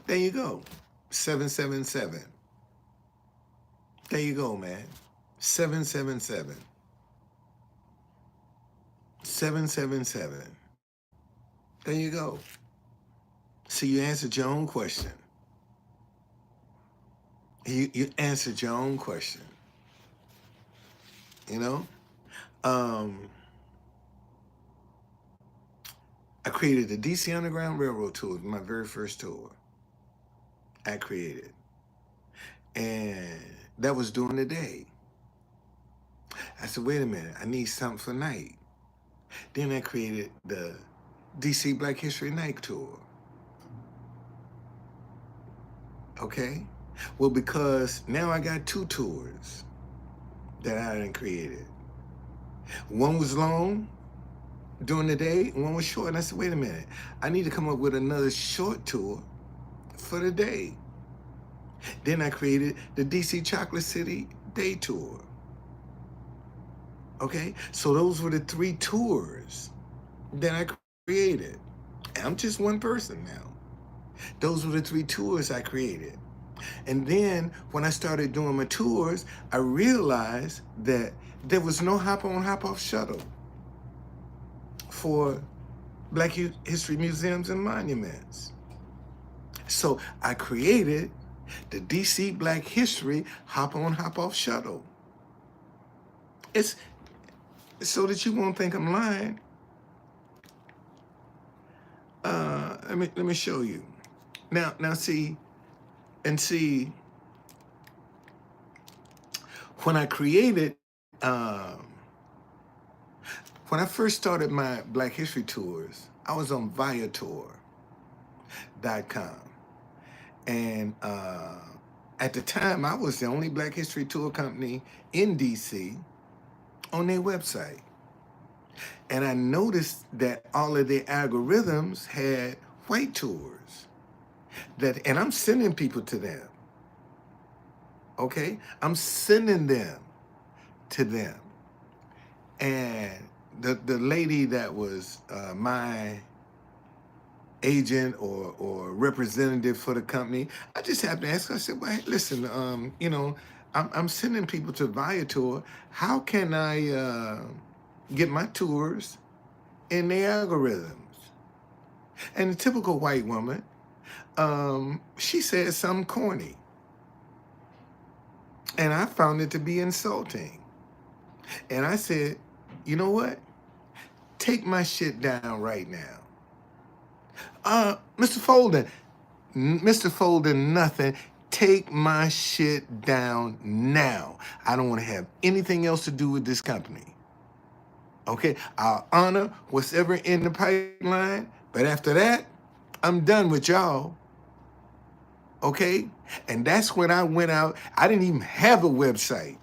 Speaker 1: There you go. 777. There you go, man. 777. 777. There you go. So you answered your own question. You answered your own question. You know? Um, I created the DC Underground Railroad tour, my very first tour. I created. And that was during the day. I said, wait a minute, I need something for night. Then I created the DC Black History Night Tour. Okay? Well, because now I got two tours that I done created. One was long during the day, and one was short. And I said, wait a minute, I need to come up with another short tour for the day. Then I created the DC Chocolate City Day Tour. Okay? So those were the three tours that I created. I'm just one person now. Those were the three tours I created. And then when I started doing my tours, I realized that there was no hop-on, hop-off shuttle for Black History museums and monuments. So I created the DC Black History hop-on, hop-off shuttle. It's so that you won't think I'm lying. Let me show you. Now see, when I created, when I first started my Black History tours, I was on Viator.com. And at the time, I was the only Black History tour company in DC on their website. And I noticed that all of their algorithms had white tours. And I'm sending people to them. Okay? I'm sending them to them. And the lady that was my agent or representative for the company, I just happened to ask her, I said, well, listen, I'm sending people to Viator. How can I get my tours in the algorithms? And the typical white woman, she said something corny. And I found it to be insulting. And I said, you know what? Take my shit down right now. Mr. Folden, nothing. Take my shit down now. I don't want to have anything else to do with this company. Okay? I'll honor what's ever in the pipeline, but after that, I'm done with y'all. Okay? And that's when I went out. I didn't even have a website.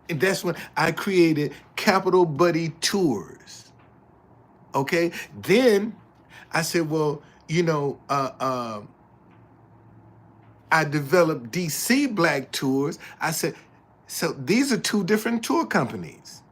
Speaker 1: And that's when I created Capital Buddy Tours. Okay? Then I said, well, I developed DC Black Tours. I said, so these are two different tour companies.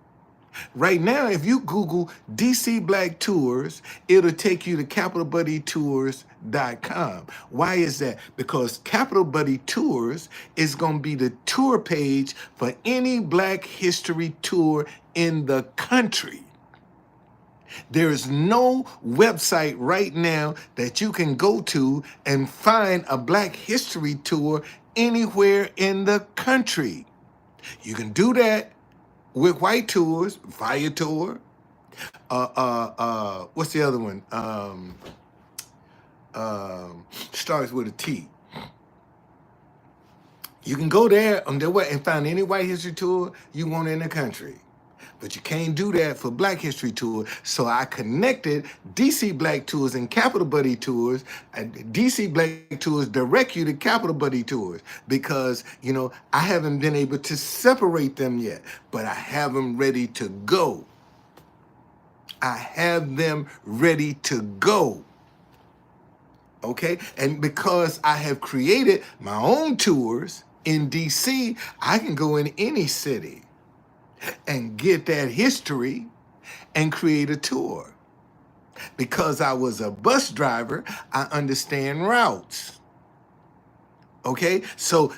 Speaker 1: Right now, if you Google DC Black Tours, it'll take you to capitalbuddytours.com. Why is that? Because Capital Buddy Tours is going to be the tour page for any Black History tour in the country. There is no website right now that you can go to and find a Black History tour anywhere in the country. You can do that with white tours, Viator. What's the other one? Starts with a T. You can go there on their way and find any white history tour you want in the country. But you can't do that for Black History Tour. So I connected DC Black Tours and Capital Buddy Tours. DC Black Tours direct you to Capital Buddy Tours because, I haven't been able to separate them yet, but I have them ready to go. I have them ready to go. Okay? And because I have created my own tours, In DC, I can go in any city and get that history and create a tour. Because I was a bus driver, I understand routes. Okay? So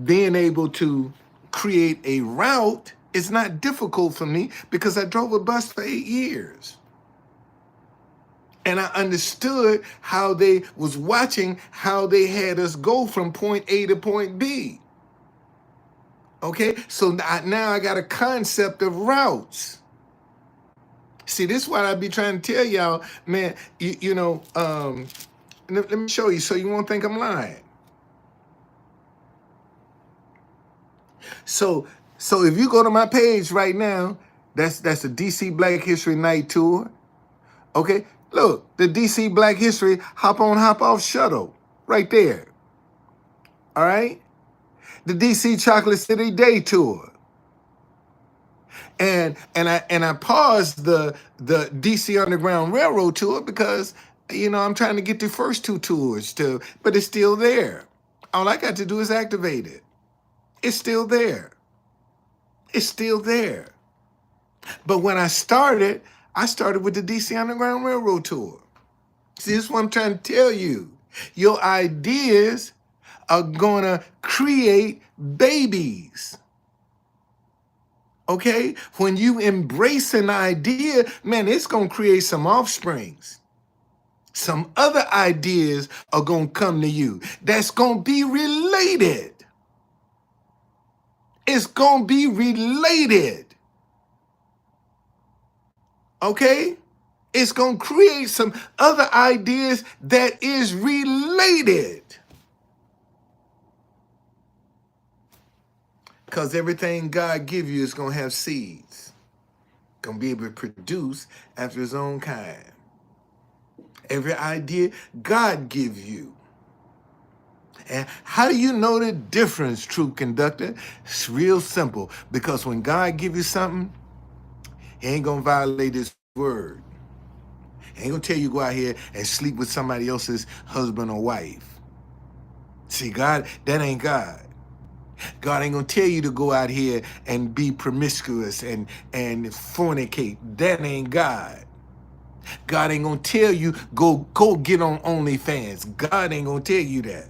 Speaker 1: being able to create a route is not difficult for me because I drove a bus for 8 years. And I understood how they was watching how they had us go from point A to point B. Okay? So now I got a concept of routes. See, this is what I be trying to tell y'all, man. Let me show you so you won't think I'm lying. So if you go to my page right now, that's the DC Black History Night Tour. Okay, look, the DC Black History Hop On Hop Off shuttle right there. All right, the DC Chocolate City Day Tour. And I paused the DC Underground Railroad tour because I'm trying to get the first 2 tours but it's still there. All I got to do is activate it. It's still there. It's still there. But when I started with the DC Underground Railroad tour. See, this is what I'm trying to tell you. Your ideas are gonna create babies. Okay? When you embrace an idea, man, it's going to create some offsprings. Some other ideas are going to come to you that's going to be related. It's going to be related. Okay? It's going to create some other ideas that is related. Because everything God give you is going to have seeds. Going to be able to produce after his own kind. Every idea God give you. And how do you know the difference, Truth Conductor? It's real simple. Because when God give you something, he ain't going to violate his word. He ain't going to tell you go out here and sleep with somebody else's husband or wife. See, God, that ain't God. God ain't gonna tell you to go out here and be promiscuous and fornicate. That ain't God. God ain't gonna tell you go get on OnlyFans. God ain't gonna tell you that.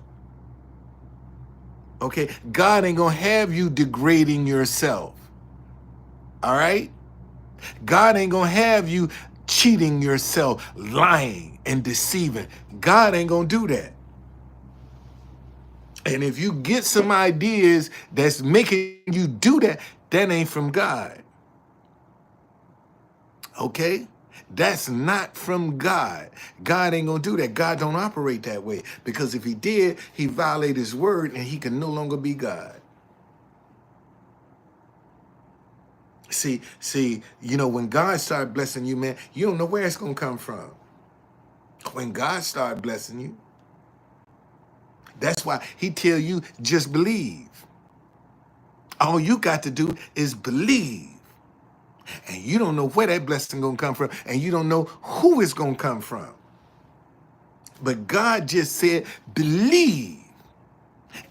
Speaker 1: Okay? God ain't gonna have you degrading yourself. All right? God ain't gonna have you cheating yourself, lying and deceiving. God ain't gonna do that. And if you get some ideas that's making you do that, that ain't from God. Okay? That's not from God. God ain't gonna do that. God don't operate that way. Because if he did, he violate his word and he can no longer be God. See, when God started blessing you, man, you don't know where it's gonna come from. When God started blessing you, that's why he tell you just believe. All you got to do is believe. And you don't know where that blessing gonna come from, and you don't know who it's gonna come from. But God just said, believe.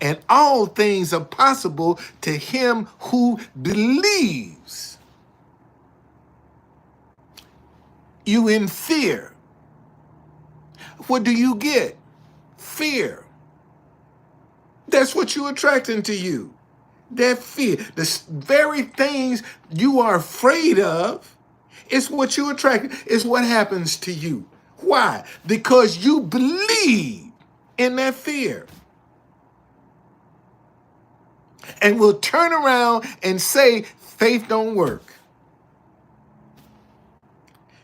Speaker 1: And all things are possible to him who believes. You in fear. What do you get? Fear. That's what you're attracting to you. That fear. The very things you are afraid of, it's what you attract. It's what happens to you. Why? Because you believe in that fear. And will turn around and say, faith don't work.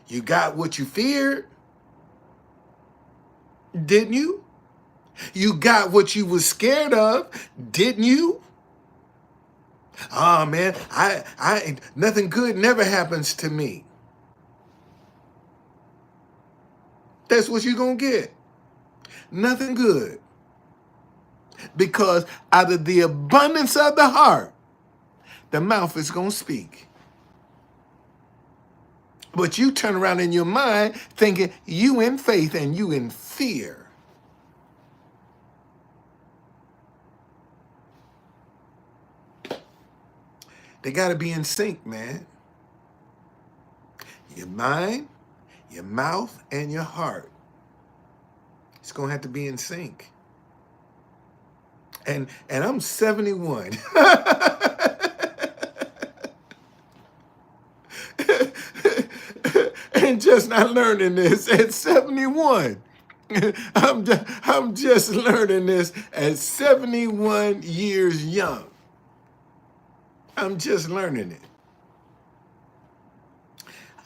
Speaker 1: You got what you feared, didn't you? You got what you was scared of, didn't you? Oh man, I nothing good never happens to me. That's what you're gonna get. Nothing good. Because out of the abundance of the heart, the mouth is gonna speak. But you turn around in your mind thinking you in faith and you in fear. They got to be in sync, man. Your mind, your mouth, and your heart. It's going to have to be in sync. And I'm 71. And just not learning this at 71. I'm just learning this at 71 years young. I'm just learning it.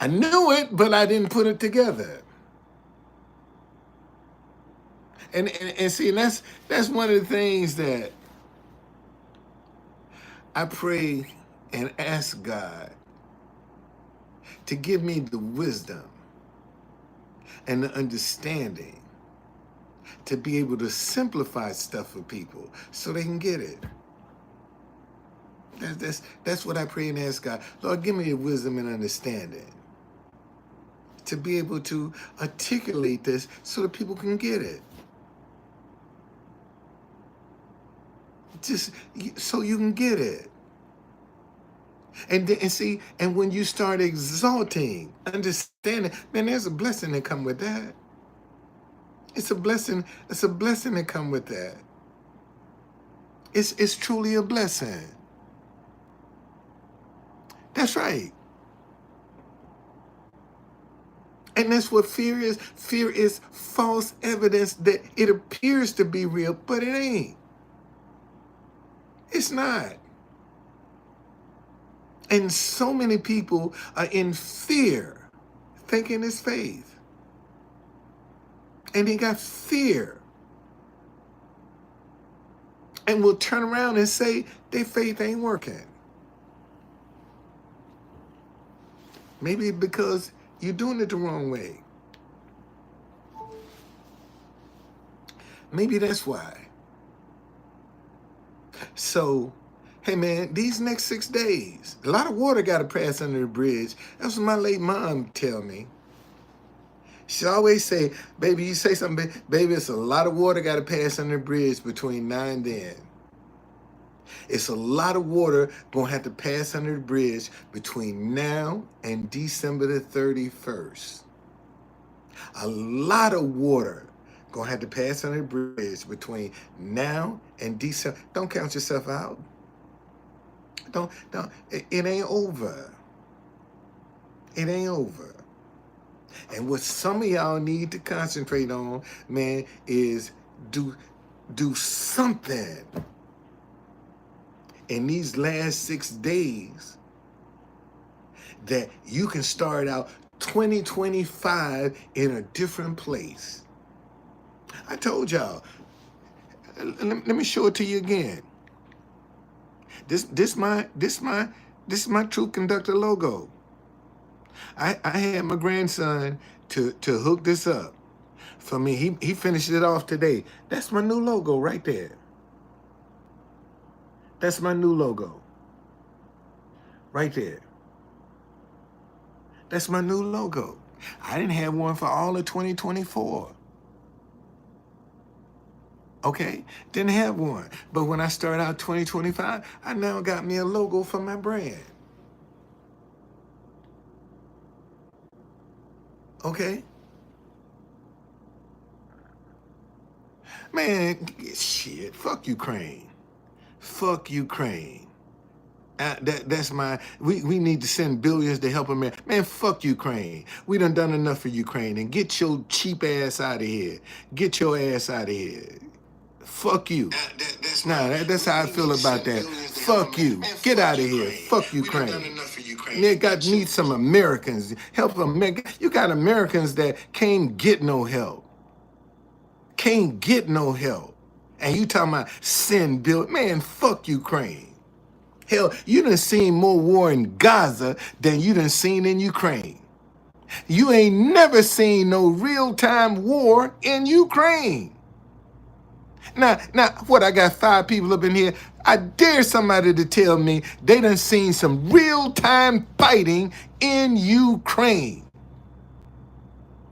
Speaker 1: I knew it, but I didn't put it together. And see, that's one of the things that I pray and ask God to give me the wisdom and the understanding to be able to simplify stuff for people so they can get it. That's what I pray and ask God. Lord, give me the wisdom and understanding to be able to articulate this so that people can get it. Just so you can get it. And see, and when you start exalting, understanding, man, there's a blessing that come with that. It's a blessing that come with that. It's truly a blessing. That's right. And that's what fear is. Fear is false evidence that it appears to be real, but it ain't. It's not. And so many people are in fear, thinking it's faith. And they got fear. And will turn around and say their faith ain't working. Maybe because you're doing it the wrong way. Maybe that's why. So, hey man, these next 6 days, a lot of water got to pass under the bridge. That's what my late mom tell me. She always say, baby, you say something, baby, it's a lot of water got to pass under the bridge between now and then. It's a lot of water going to have to pass under the bridge between now and December the 31st. A lot of water going to have to pass under the bridge between now and December. Don't count yourself out. Don't. It ain't over. It ain't over. And what some of y'all need to concentrate on, man, is do something in these last 6 days that you can start out 2025 in a different place. I told y'all. Let me show it to you again. This my Truth Conductor logo. I had my grandson to hook this up for me. He finished it off today. That's my new logo right there. That's my new logo. Right there. That's my new logo. I didn't have one for all of 2024. Okay? Didn't have one. But when I started out 2025, I now got me a logo for my brand. Okay? Man, shit. Fuck Ukraine. Fuck Ukraine. That's my. We need to send billions to help America. Man, fuck Ukraine. We done enough for Ukraine. And get your cheap ass out of here. Get your ass out of here. Fuck you. That's how I feel about that. Fuck you. Get out of here. Fuck Ukraine. Need some Americans. Help America. You got Americans that can't get no help. Can't get no help. And you talking about send bill. Man, fuck Ukraine. Hell, you done seen more war in Gaza than you done seen in Ukraine. You ain't never seen no real-time war in Ukraine. Now, what, I got 5 people up in here. I dare somebody to tell me they done seen some real-time fighting in Ukraine.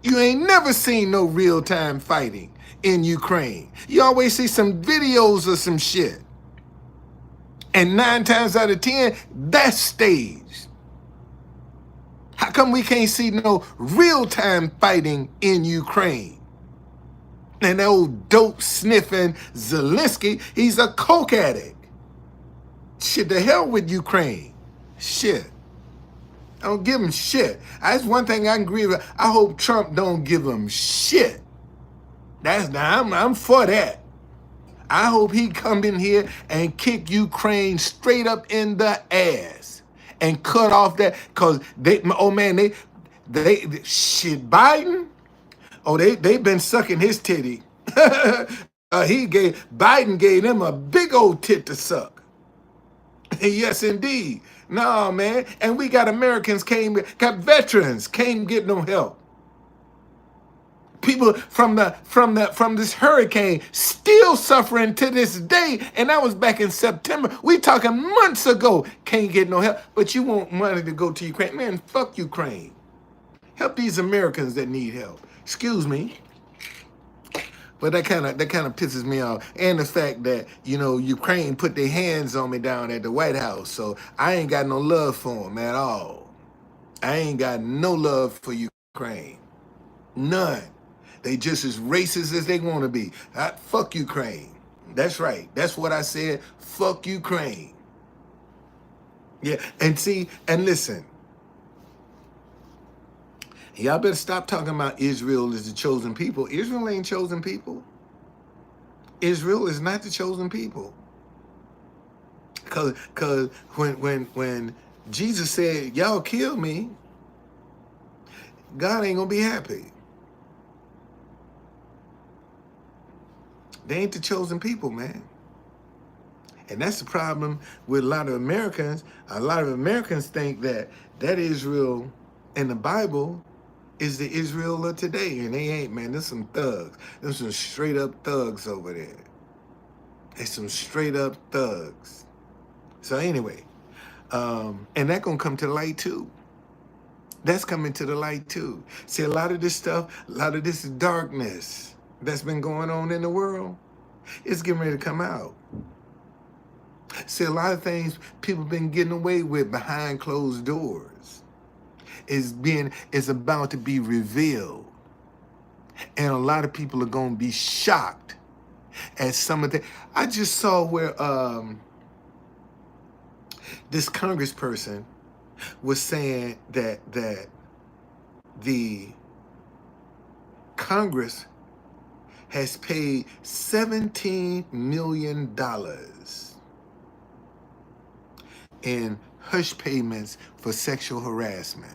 Speaker 1: You ain't never seen no real-time fighting in Ukraine. You always see some videos of some shit. And 9 times out of 10, that's staged. How come we can't see no real-time fighting in Ukraine? And that old dope-sniffing Zelensky, he's a coke addict. Shit, the hell with Ukraine. Shit. I don't give him shit. That's one thing I can agree with. I hope Trump don't give him shit. I'm for that. I hope he come in here and kick Ukraine straight up in the ass and cut off that, cause they shit, Biden. Oh, they've been sucking his titty. Biden gave them a big old tit to suck. Yes, indeed. No, man. And we got Americans got veterans can't get no help. People from this hurricane still suffering to this day, and that was back in September. We talking months ago. Can't get no help, but you want money to go to Ukraine? Man, fuck Ukraine. Help these Americans that need help. Excuse me, but that kind of pisses me off, and the fact that Ukraine put their hands on me down at the White House, so I ain't got no love for them at all. I ain't got no love for Ukraine, none. They just as racist as they want to be. Fuck Ukraine. That's right. That's what I said. Fuck Ukraine. Yeah, and see, and listen. Y'all better stop talking about Israel as the chosen people. Israel ain't chosen people. Israel is not the chosen people. Cause when Jesus said, y'all kill me, God ain't gonna be happy. They ain't the chosen people, man. And that's the problem with a lot of Americans. A lot of Americans think that Israel in the Bible is the Israel of today. And they ain't, man. There's some thugs. There's some straight up thugs over there. There's some straight up thugs. So anyway, and that gonna come to the light too. That's coming to the light too. See, a lot of this stuff, a lot of this darkness that's been going on in the world, it's getting ready to come out. See, a lot of things people been getting away with behind closed doors is about to be revealed. And a lot of people are going to be shocked at some of the. I just saw where this congressperson was saying that the Congress has paid $17 million in hush payments for sexual harassment.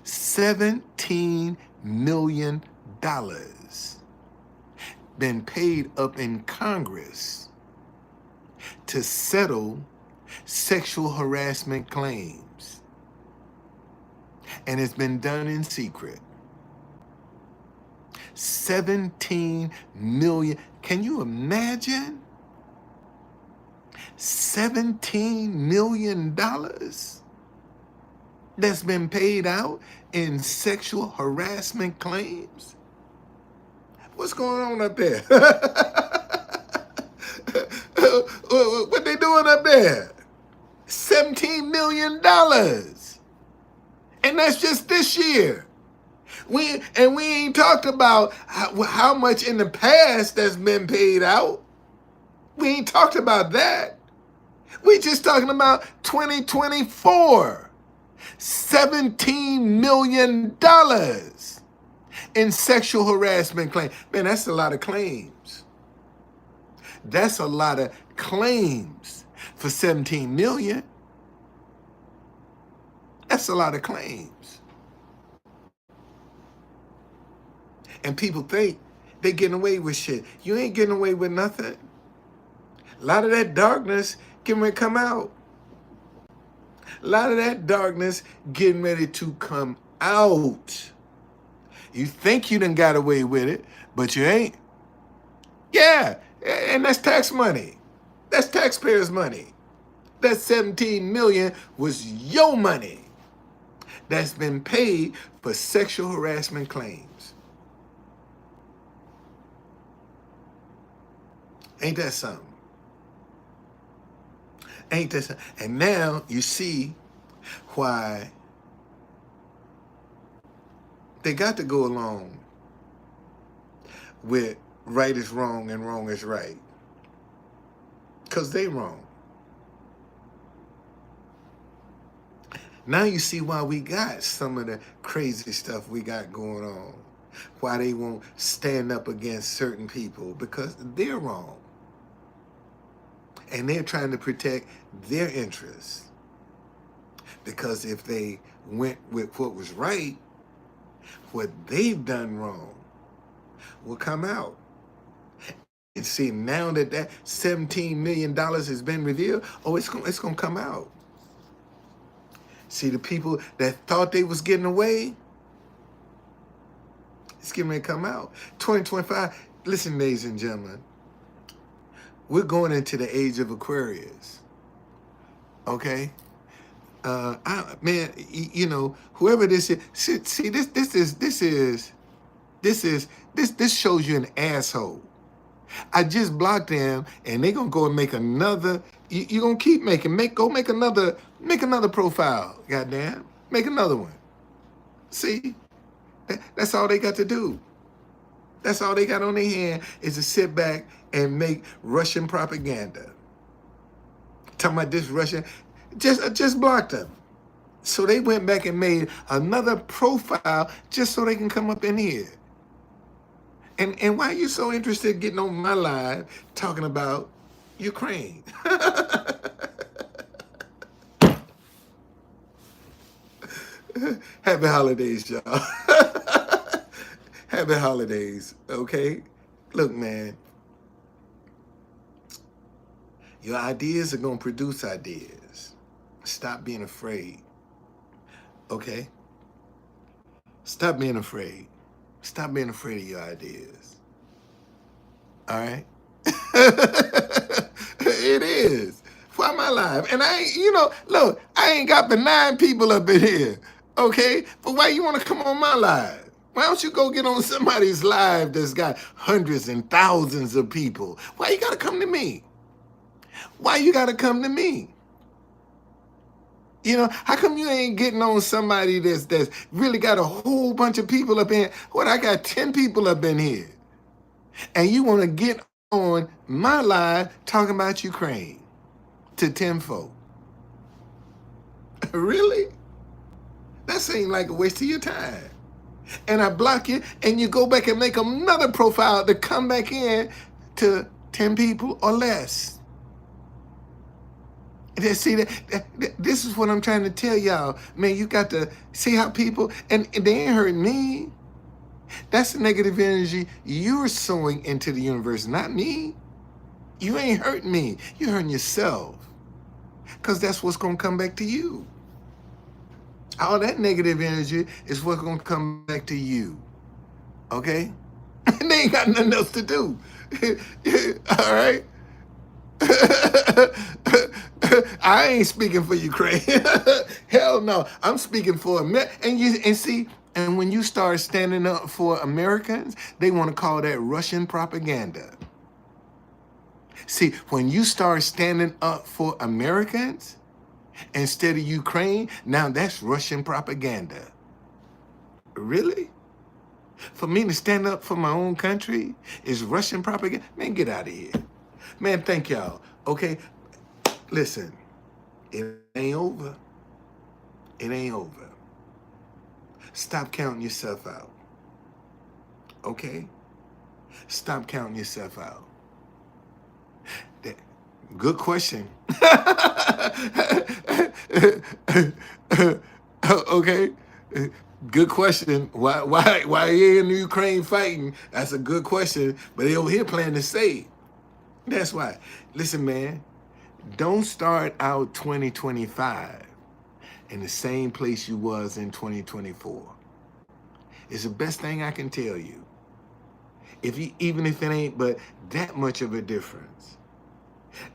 Speaker 1: $17 million been paid up in Congress to settle sexual harassment claims. And it's been done in secret. 17 million. Can you imagine? $17 million that's been paid out in sexual harassment claims? What's going on up there? What they doing up there? $17 million. And that's just this year. We ain't talked about how much in the past that's been paid out. We ain't talked about that. We just talking about 2024. $17 million in sexual harassment claims. Man, that's a lot of claims. That's a lot of claims for 17 million. That's a lot of claims. And people think they getting away with shit. You ain't getting away with nothing. A lot of that darkness getting ready to come out. A lot of that darkness getting ready to come out. You think you done got away with it, but you ain't. Yeah, and that's tax money. That's taxpayers' money. That 17 million was your money that's been paid for sexual harassment claims. Ain't that something? Ain't this? And now you see why they got to go along with right is wrong and wrong is right. Because they wrong. Now you see why we got some of the crazy stuff we got going on. Why they won't stand up against certain people, because they're wrong. And they're trying to protect their interests. Because if they went with what was right, what they've done wrong will come out. And see, now that that $17 million has been revealed, oh, it's gonna come out. See, the people that thought they was getting away, it's getting ready to come out. 2025, listen, ladies and gentlemen, we're going into the age of Aquarius. Okay? Man, you know, whoever this is, see, this shows you an asshole. I just blocked them, and they're gonna go and make another. You're gonna keep go make another profile. Goddamn, make another one. See, that's all they got to do. That's all they got on their hand is to sit back and make Russian propaganda. Talking about this Russian, just blocked them. So they went back and made another profile just so they can come up in here. And why are you so interested in getting on my live talking about Ukraine? Happy holidays, y'all. Happy holidays, okay? Look, man, your ideas are going to produce ideas. Stop being afraid, okay? Stop being afraid. Stop being afraid of your ideas. All right? It is. Why am I live? And I ain't, look, I ain't got but 9 people up in here. Okay? But why you want to come on my live? Why don't you go get on somebody's live that's got hundreds and thousands of people? Why you got to come to me? Why you got to come to me? How come you ain't getting on somebody that's really got a whole bunch of people up in? What, I got 10 people up in here. And you want to get on my live talking about Ukraine to 10 folk. Really? That seems like a waste of your time. And I block you, and you go back and make another profile to come back in to 10 people or less. See, this is what I'm trying to tell y'all. Man, you got to see how people, and they ain't hurt me. That's the negative energy you're sowing into the universe, not me. You ain't hurting me. You're hurting yourself. Because that's what's going to come back to you. All that negative energy is what's going to come back to you. Okay? And they ain't got nothing else to do. All right? I ain't speaking for Ukraine. Hell no. I'm speaking for America. And when you start standing up for Americans, they want to call that Russian propaganda. See, when you start standing up for Americans instead of Ukraine, now that's Russian propaganda. Really? For me to stand up for my own country is Russian propaganda? Man, get out of here. Man, thank y'all. Okay? Listen, it ain't over. It ain't over. Stop counting yourself out. Okay? Stop counting yourself out. Good question. Okay? Good question. Why are you in Ukraine fighting? That's a good question. But they over here playing it safe. That's why. Listen, man. Don't start out 2025 in the same place you was in 2024. It's the best thing I can tell you. Even if it ain't but that much of a difference.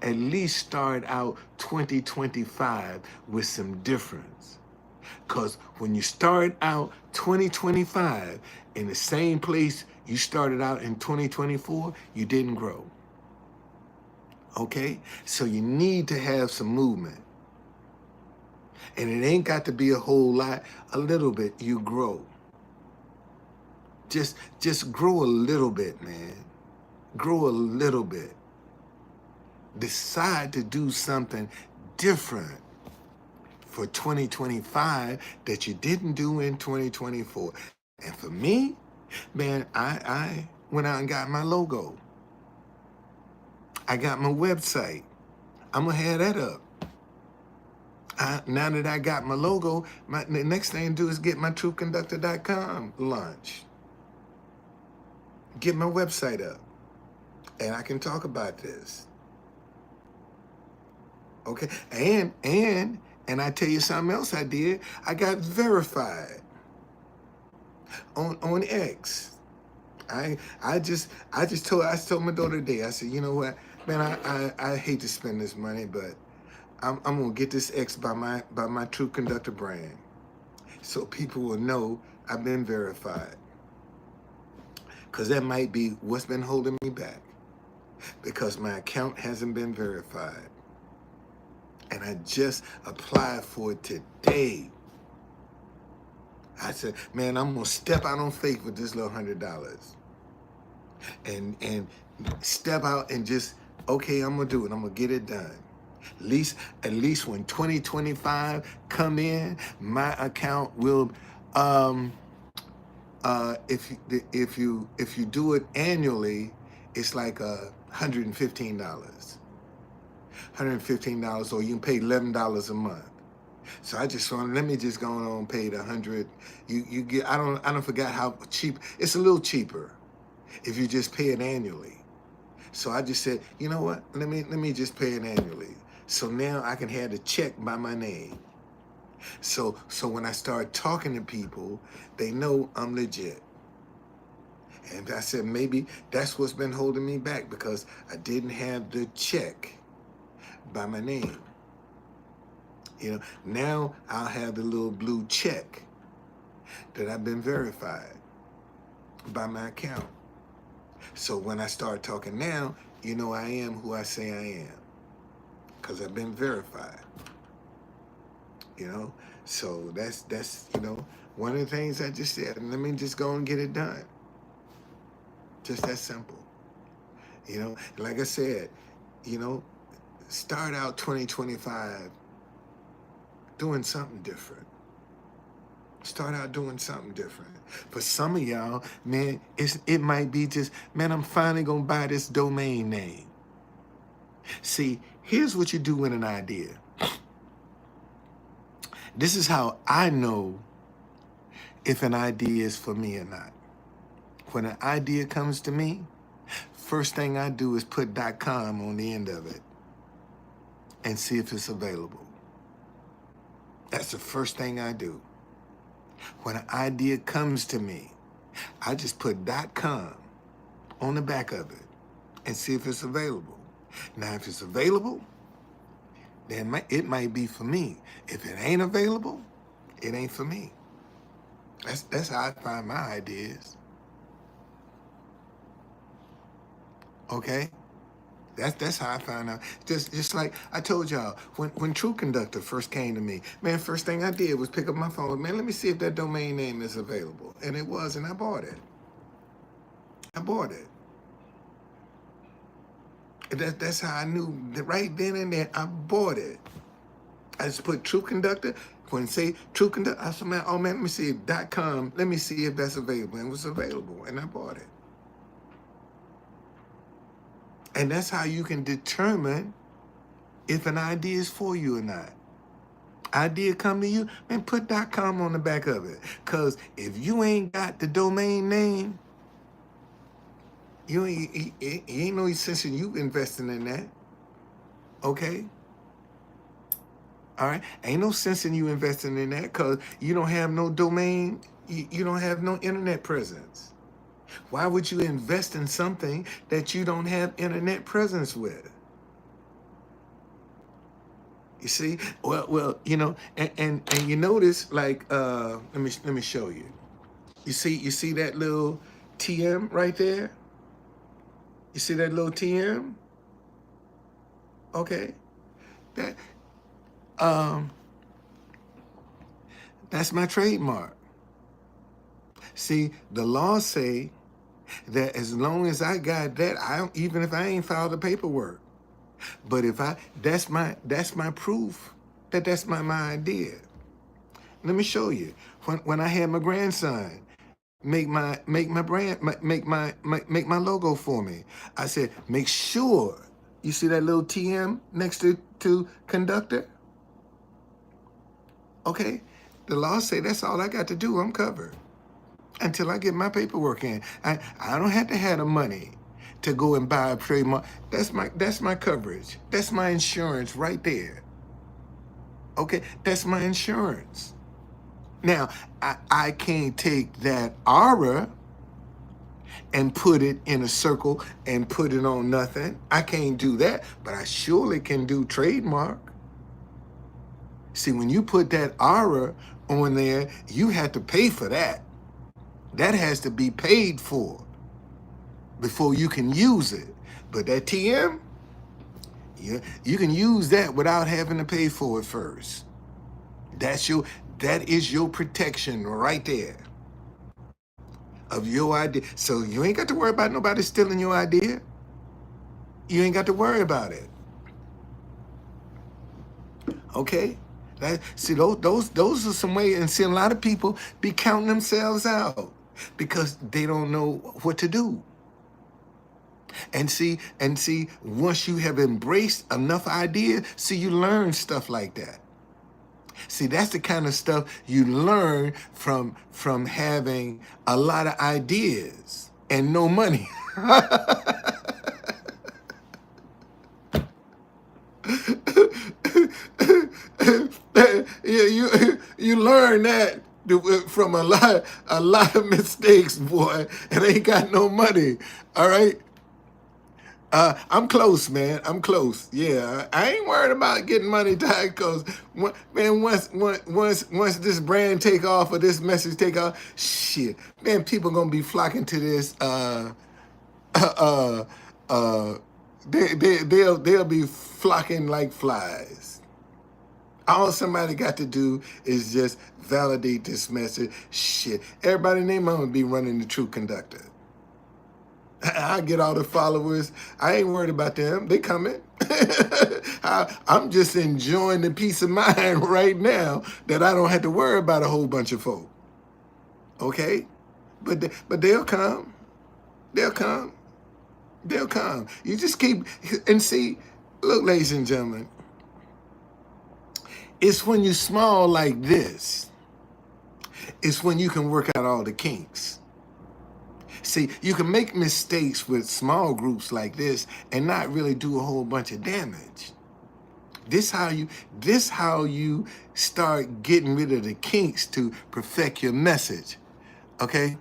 Speaker 1: At least start out 2025 with some difference. Because when you start out 2025 in the same place you started out in 2024, you didn't grow. Okay? So you need to have some movement. And it ain't got to be a whole lot. A little bit, you grow. Just grow a little bit, man. Grow a little bit. Decide to do something different for 2025 that you didn't do in 2024. And for me, man, I went out and got my logo. I got my website. I'm gonna have that up. Now that I got my logo, the next thing to do is get my truthconductor.com launch. Get my website up. And I can talk about this. Okay. And I tell you something else I did. I got verified on X. I told my daughter today, I said, you know what, man, I hate to spend this money, but I'm gonna get this X by my True Conductor brand, so people will know I've been verified. Cause that might be what's been holding me back, because my account hasn't been verified, and I just applied for it today. I said, man, I'm gonna step out on faith with this little $100, and step out and just, okay, I'm gonna do it. I'm gonna get it done. At least when 2025 come in, my account will, if you do it annually, it's like $115. $115, or you can pay $11 a month. So I just want, let me just go on and pay the 100. You get, I don't forget how cheap. It's a little cheaper if you just pay it annually. So I just said, you know what? Let me just pay it annually. So now I can have the check by my name. So when I start talking to people, they know I'm legit. And I said, maybe that's what's been holding me back, because I didn't have the check by my name. You know, now I'll have the little blue check that I've been verified by my account. So when I start talking now, you know I am who I say I am, because I've been verified. You know, so that's you know, one of the things I just said. Let me just go and get it done. Just that simple. You know, like I said, you know, start out 2025 doing something different. Start out doing something different. For some of y'all, man, it might be just, man, I'm finally gonna buy this domain name. See, here's what you do with an idea. This is how I know if an idea is for me or not. When an idea comes to me, first thing I do is put .com on the end of it and see if it's available. That's the first thing I do. When an idea comes to me, I just put .com on the back of it and see if it's available. Now, if it's available, then it might be for me. If it ain't available, it ain't for me. That's how I find my ideas. Okay? That's how I found out. Just like I told y'all, when True Conductor first came to me, man, first thing I did was pick up my phone. Man, let me see if that domain name is available. And it was, and I bought it. I bought it. That's how I knew that right then and there, I bought it. I just put True Conductor. When say True Conductor, I said, man, oh man, let me see if .com, let me see if that's available. And it was available, and I bought it. And that's how you can determine if an idea is for you or not. Idea come to you, man, put .com on the back of it. Because if you ain't got the domain name, you ain't no sense in you investing in that. Okay? All right? Ain't no sense in you investing in that, because you don't have no domain, you don't have no internet presence. Why would you invest in something that you don't have internet presence with? You see? Well, you know, and you notice, like, let me show you. You see that little TM right there? You see that little TM? Okay, that um, that's my trademark. See, the law say that as long as I got that, I don't, even if I ain't filed the paperwork. But if I, that's my proof that that's my idea. Let me show you. When I had my grandson make my brand make my logo for me, I said make sure you see that little TM next to conductor. Okay, the law say that's all I got to do. I'm covered until I get my paperwork in. I don't have to have the money to go and buy a trademark. That's my coverage. That's my insurance right there. Okay, that's my insurance. Now, I can't take that aura and put it in a circle and put it on nothing. I can't do that, but I surely can do trademark. See, when you put that aura on there, you have to pay for that. That has to be paid for before you can use it. But that TM, yeah, you can use that without having to pay for it first. That is your protection right there of your idea. So you ain't got to worry about nobody stealing your idea. You ain't got to worry about it. Okay? See, those are some ways, and see, a lot of people be counting themselves out because they don't know what to do. And see, once you have embraced enough ideas, see, you learn stuff like that. See, that's the kind of stuff you learn from having a lot of ideas and no money. You learn that from a lot of mistakes, boy, and ain't got no money. All right. I'm close, man. I'm close. Yeah, I ain't worried about getting money tied because, man, once this brand take off or this message take off, shit, man, people gonna be flocking to this. Uh, uh, they'll be flocking like flies. All somebody got to do is just validate this message. Shit, everybody named Mama be running the True Conductor. I get all the followers. I ain't worried about them. They coming. I'm just enjoying the peace of mind right now that I don't have to worry about a whole bunch of folk. Okay, but they'll come. They'll come. They'll come. You just keep and see. Look, ladies and gentlemen, it's when you small like this. It's when you can work out all the kinks. See, you can make mistakes with small groups like this and not really do a whole bunch of damage. This how you start getting rid of the kinks to perfect your message. Okay?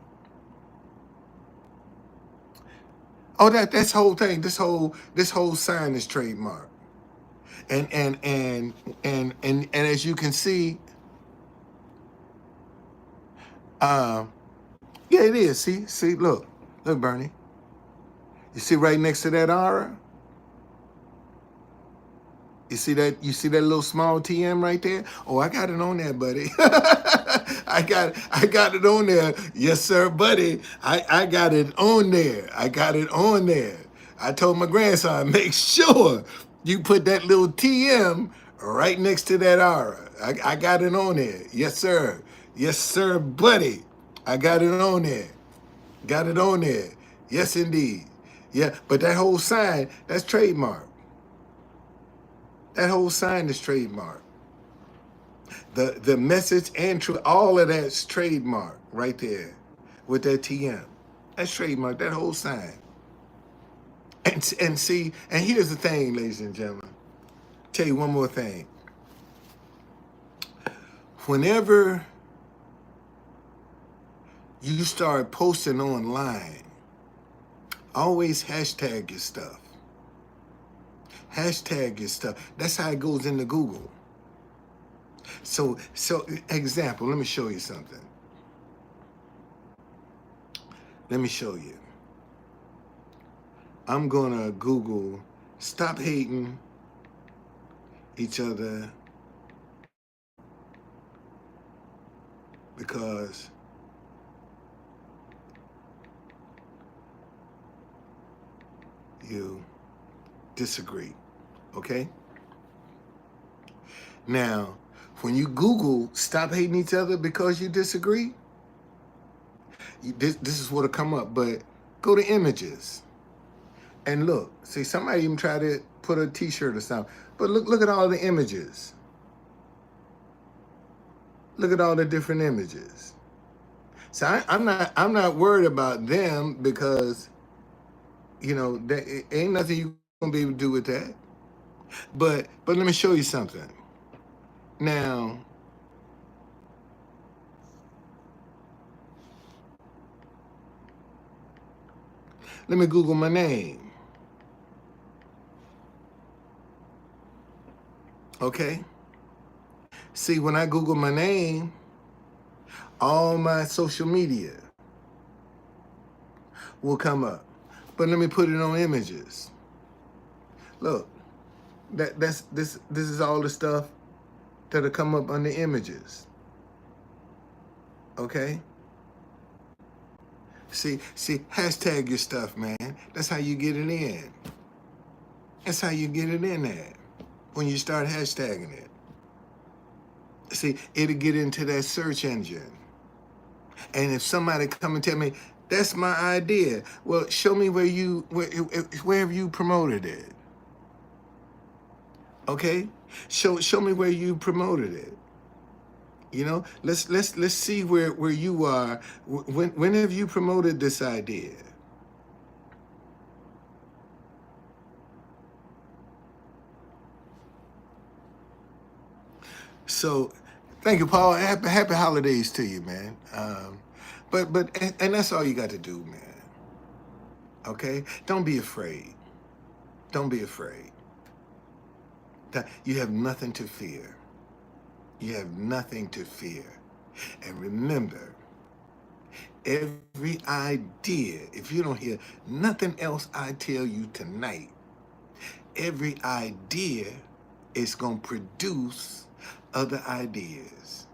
Speaker 1: Oh, that's whole thing. This whole sign is trademark. And as you can see, uh, yeah, it is. See, look, Bernie. You see right next to that aura? You see that? You see that little small TM right there? Oh, I got it on there, buddy. I got it on there. Yes, sir, buddy. I got it on there. I got it on there. I told my grandson, make sure you put that little TM right next to that aura. I got it on there. Yes, sir. Yes, sir, buddy. I got it on there. Got it on there. Yes, indeed. Yeah, but that whole sign, that's trademark. That whole sign is trademark. The message and all of that's trademark right there with that TM. That's trademark, that whole sign. And see, and here's the thing, ladies and gentlemen. Tell you one more thing. Whenever you start posting online, always hashtag your stuff. Hashtag your stuff. That's how it goes into Google. So example, let me show you something. Let me show you. I'm gonna Google stop hating each other because you disagree, okay? Now, when you Google stop hating each other because you disagree, this is what'll come up, but go to images and look. See, somebody even tried to put a t-shirt or something, but look at all the images. Look at all the different images. So I'm not worried about them because, you know, there ain't nothing you gonna be able to do with that. But let me show you something. Now, let me Google my name. Okay? See, when I Google my name, all my social media will come up. But let me put it on images. Look, this is all the stuff that'll come up under images. Okay? See, hashtag your stuff, man. That's how you get it in. That's how you get it in there. When you start hashtagging it. See, it'll get into that search engine. And if somebody come and tell me, that's my idea, well, show me where have you promoted it. Okay? Show me where you promoted it. You know, let's see where you are. When have you promoted this idea? So, thank you, Paul. Happy holidays to you, man. But that's all you got to do, man. Okay, don't be afraid. Don't be afraid. You have nothing to fear. You have nothing to fear. And remember, every idea, if you don't hear nothing else I tell you tonight, every idea is going to produce other ideas.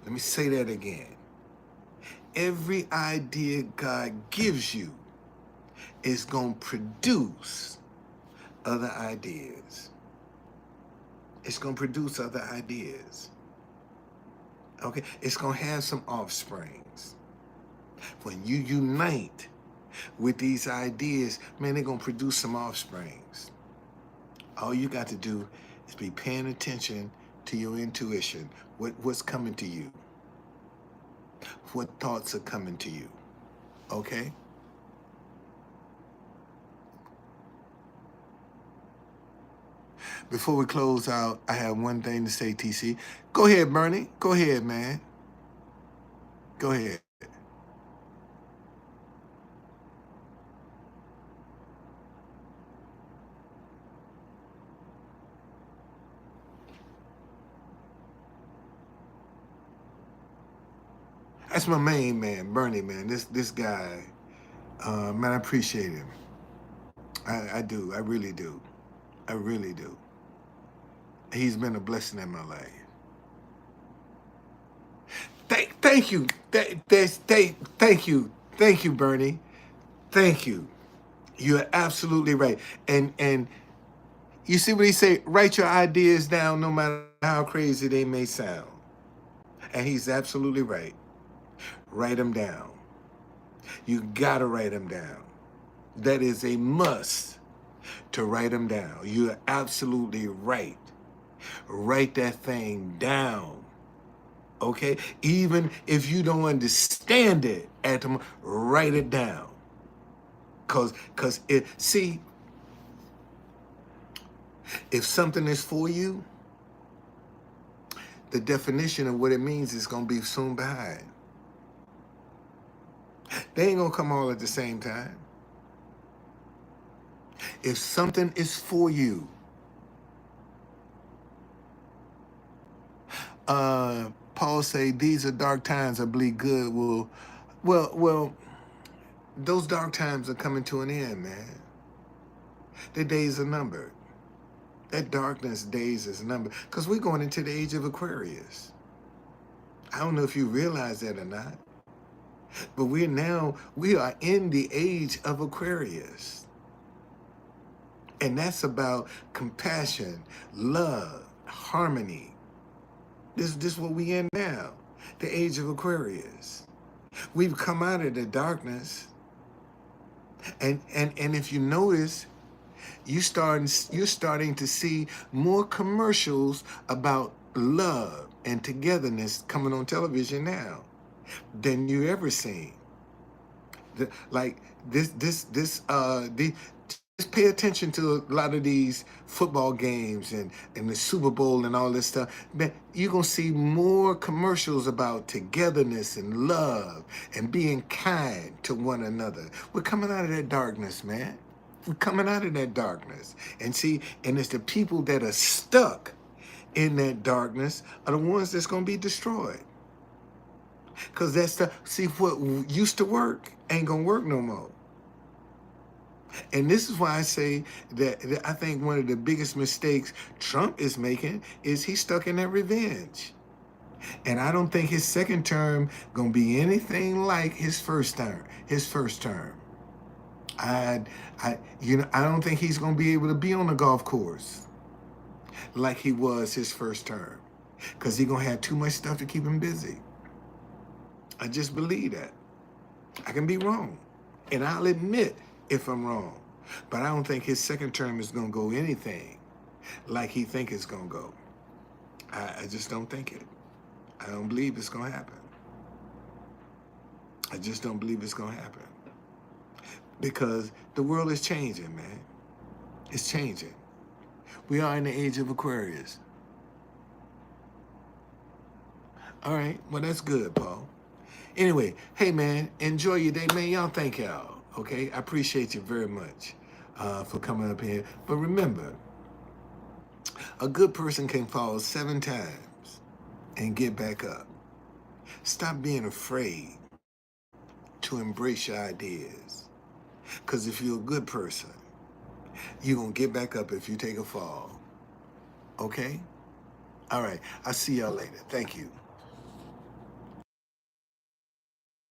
Speaker 1: Let me say that again. Every idea God gives you is going to produce other ideas. It's going to produce other ideas. Okay? It's going to have some offsprings. When you unite with these ideas, man, they're going to produce some offsprings. All you got to do is be paying attention to your intuition. What's coming to you? What thoughts are coming to you? Okay? Before we close out, I have one thing to say, TC. Go ahead, Bernie. Go ahead, man. Go ahead. That's my main man, Bernie, man. This guy, man, I appreciate him. I do. I really do. I really do. He's been a blessing in my life. Thank you. Thank you. Thank you, Bernie. Thank you. You're absolutely right. And you see what he say? Write your ideas down no matter how crazy they may sound. And he's absolutely right. Write them down. You gotta write them down. That is a must to write them down. You're absolutely right. Write that thing down. Okay? Even if you don't understand it at the moment, write it down. Cause see, if something is for you, the definition of what it means is gonna be soon behind. They ain't gonna come all at the same time. If something is for you, Paul say these are dark times. I believe good will. Well. Those dark times are coming to an end, man. The days are numbered. That darkness days is numbered because we're going into the age of Aquarius. I don't know if you realize that or not, but we are in the age of Aquarius. And that's about compassion, love, harmony. This is what we in now, the age of Aquarius. We've come out of the darkness. And if you notice, you're starting to see more commercials about love and togetherness coming on television now than you ever seen. Like just pay attention to a lot of these football games and the Super Bowl and all this stuff. Man, you're gonna see more commercials about togetherness and love and being kind to one another. We're coming out of that darkness, man. We're coming out of that darkness. And it's the people that are stuck in that darkness are the ones that's gonna be destroyed. Because what used to work ain't gonna work no more. And this is why I say that I think one of the biggest mistakes Trump is making is he's stuck in that revenge. And I don't think his second term gonna be anything like his first term. I don't think he's gonna be able to be on the golf course like he was his first term, because he's gonna have too much stuff to keep him busy. I just believe that. I can be wrong, and I'll admit if I'm wrong, but I don't think his second term is gonna go anything like he think it's gonna go. I just don't think it. I don't believe it's gonna happen. I just don't believe it's gonna happen. Because the world is changing, man. It's changing. We are in the age of Aquarius. All right, well, that's good, Paul. Anyway, hey, man, enjoy your day, man. Y'all thank y'all, okay? I appreciate you very much for coming up here. But remember, a good person can fall 7 times and get back up. Stop being afraid to embrace your ideas. Because if you're a good person, you're going to get back up if you take a fall. Okay? All right. I'll see y'all later. Thank you.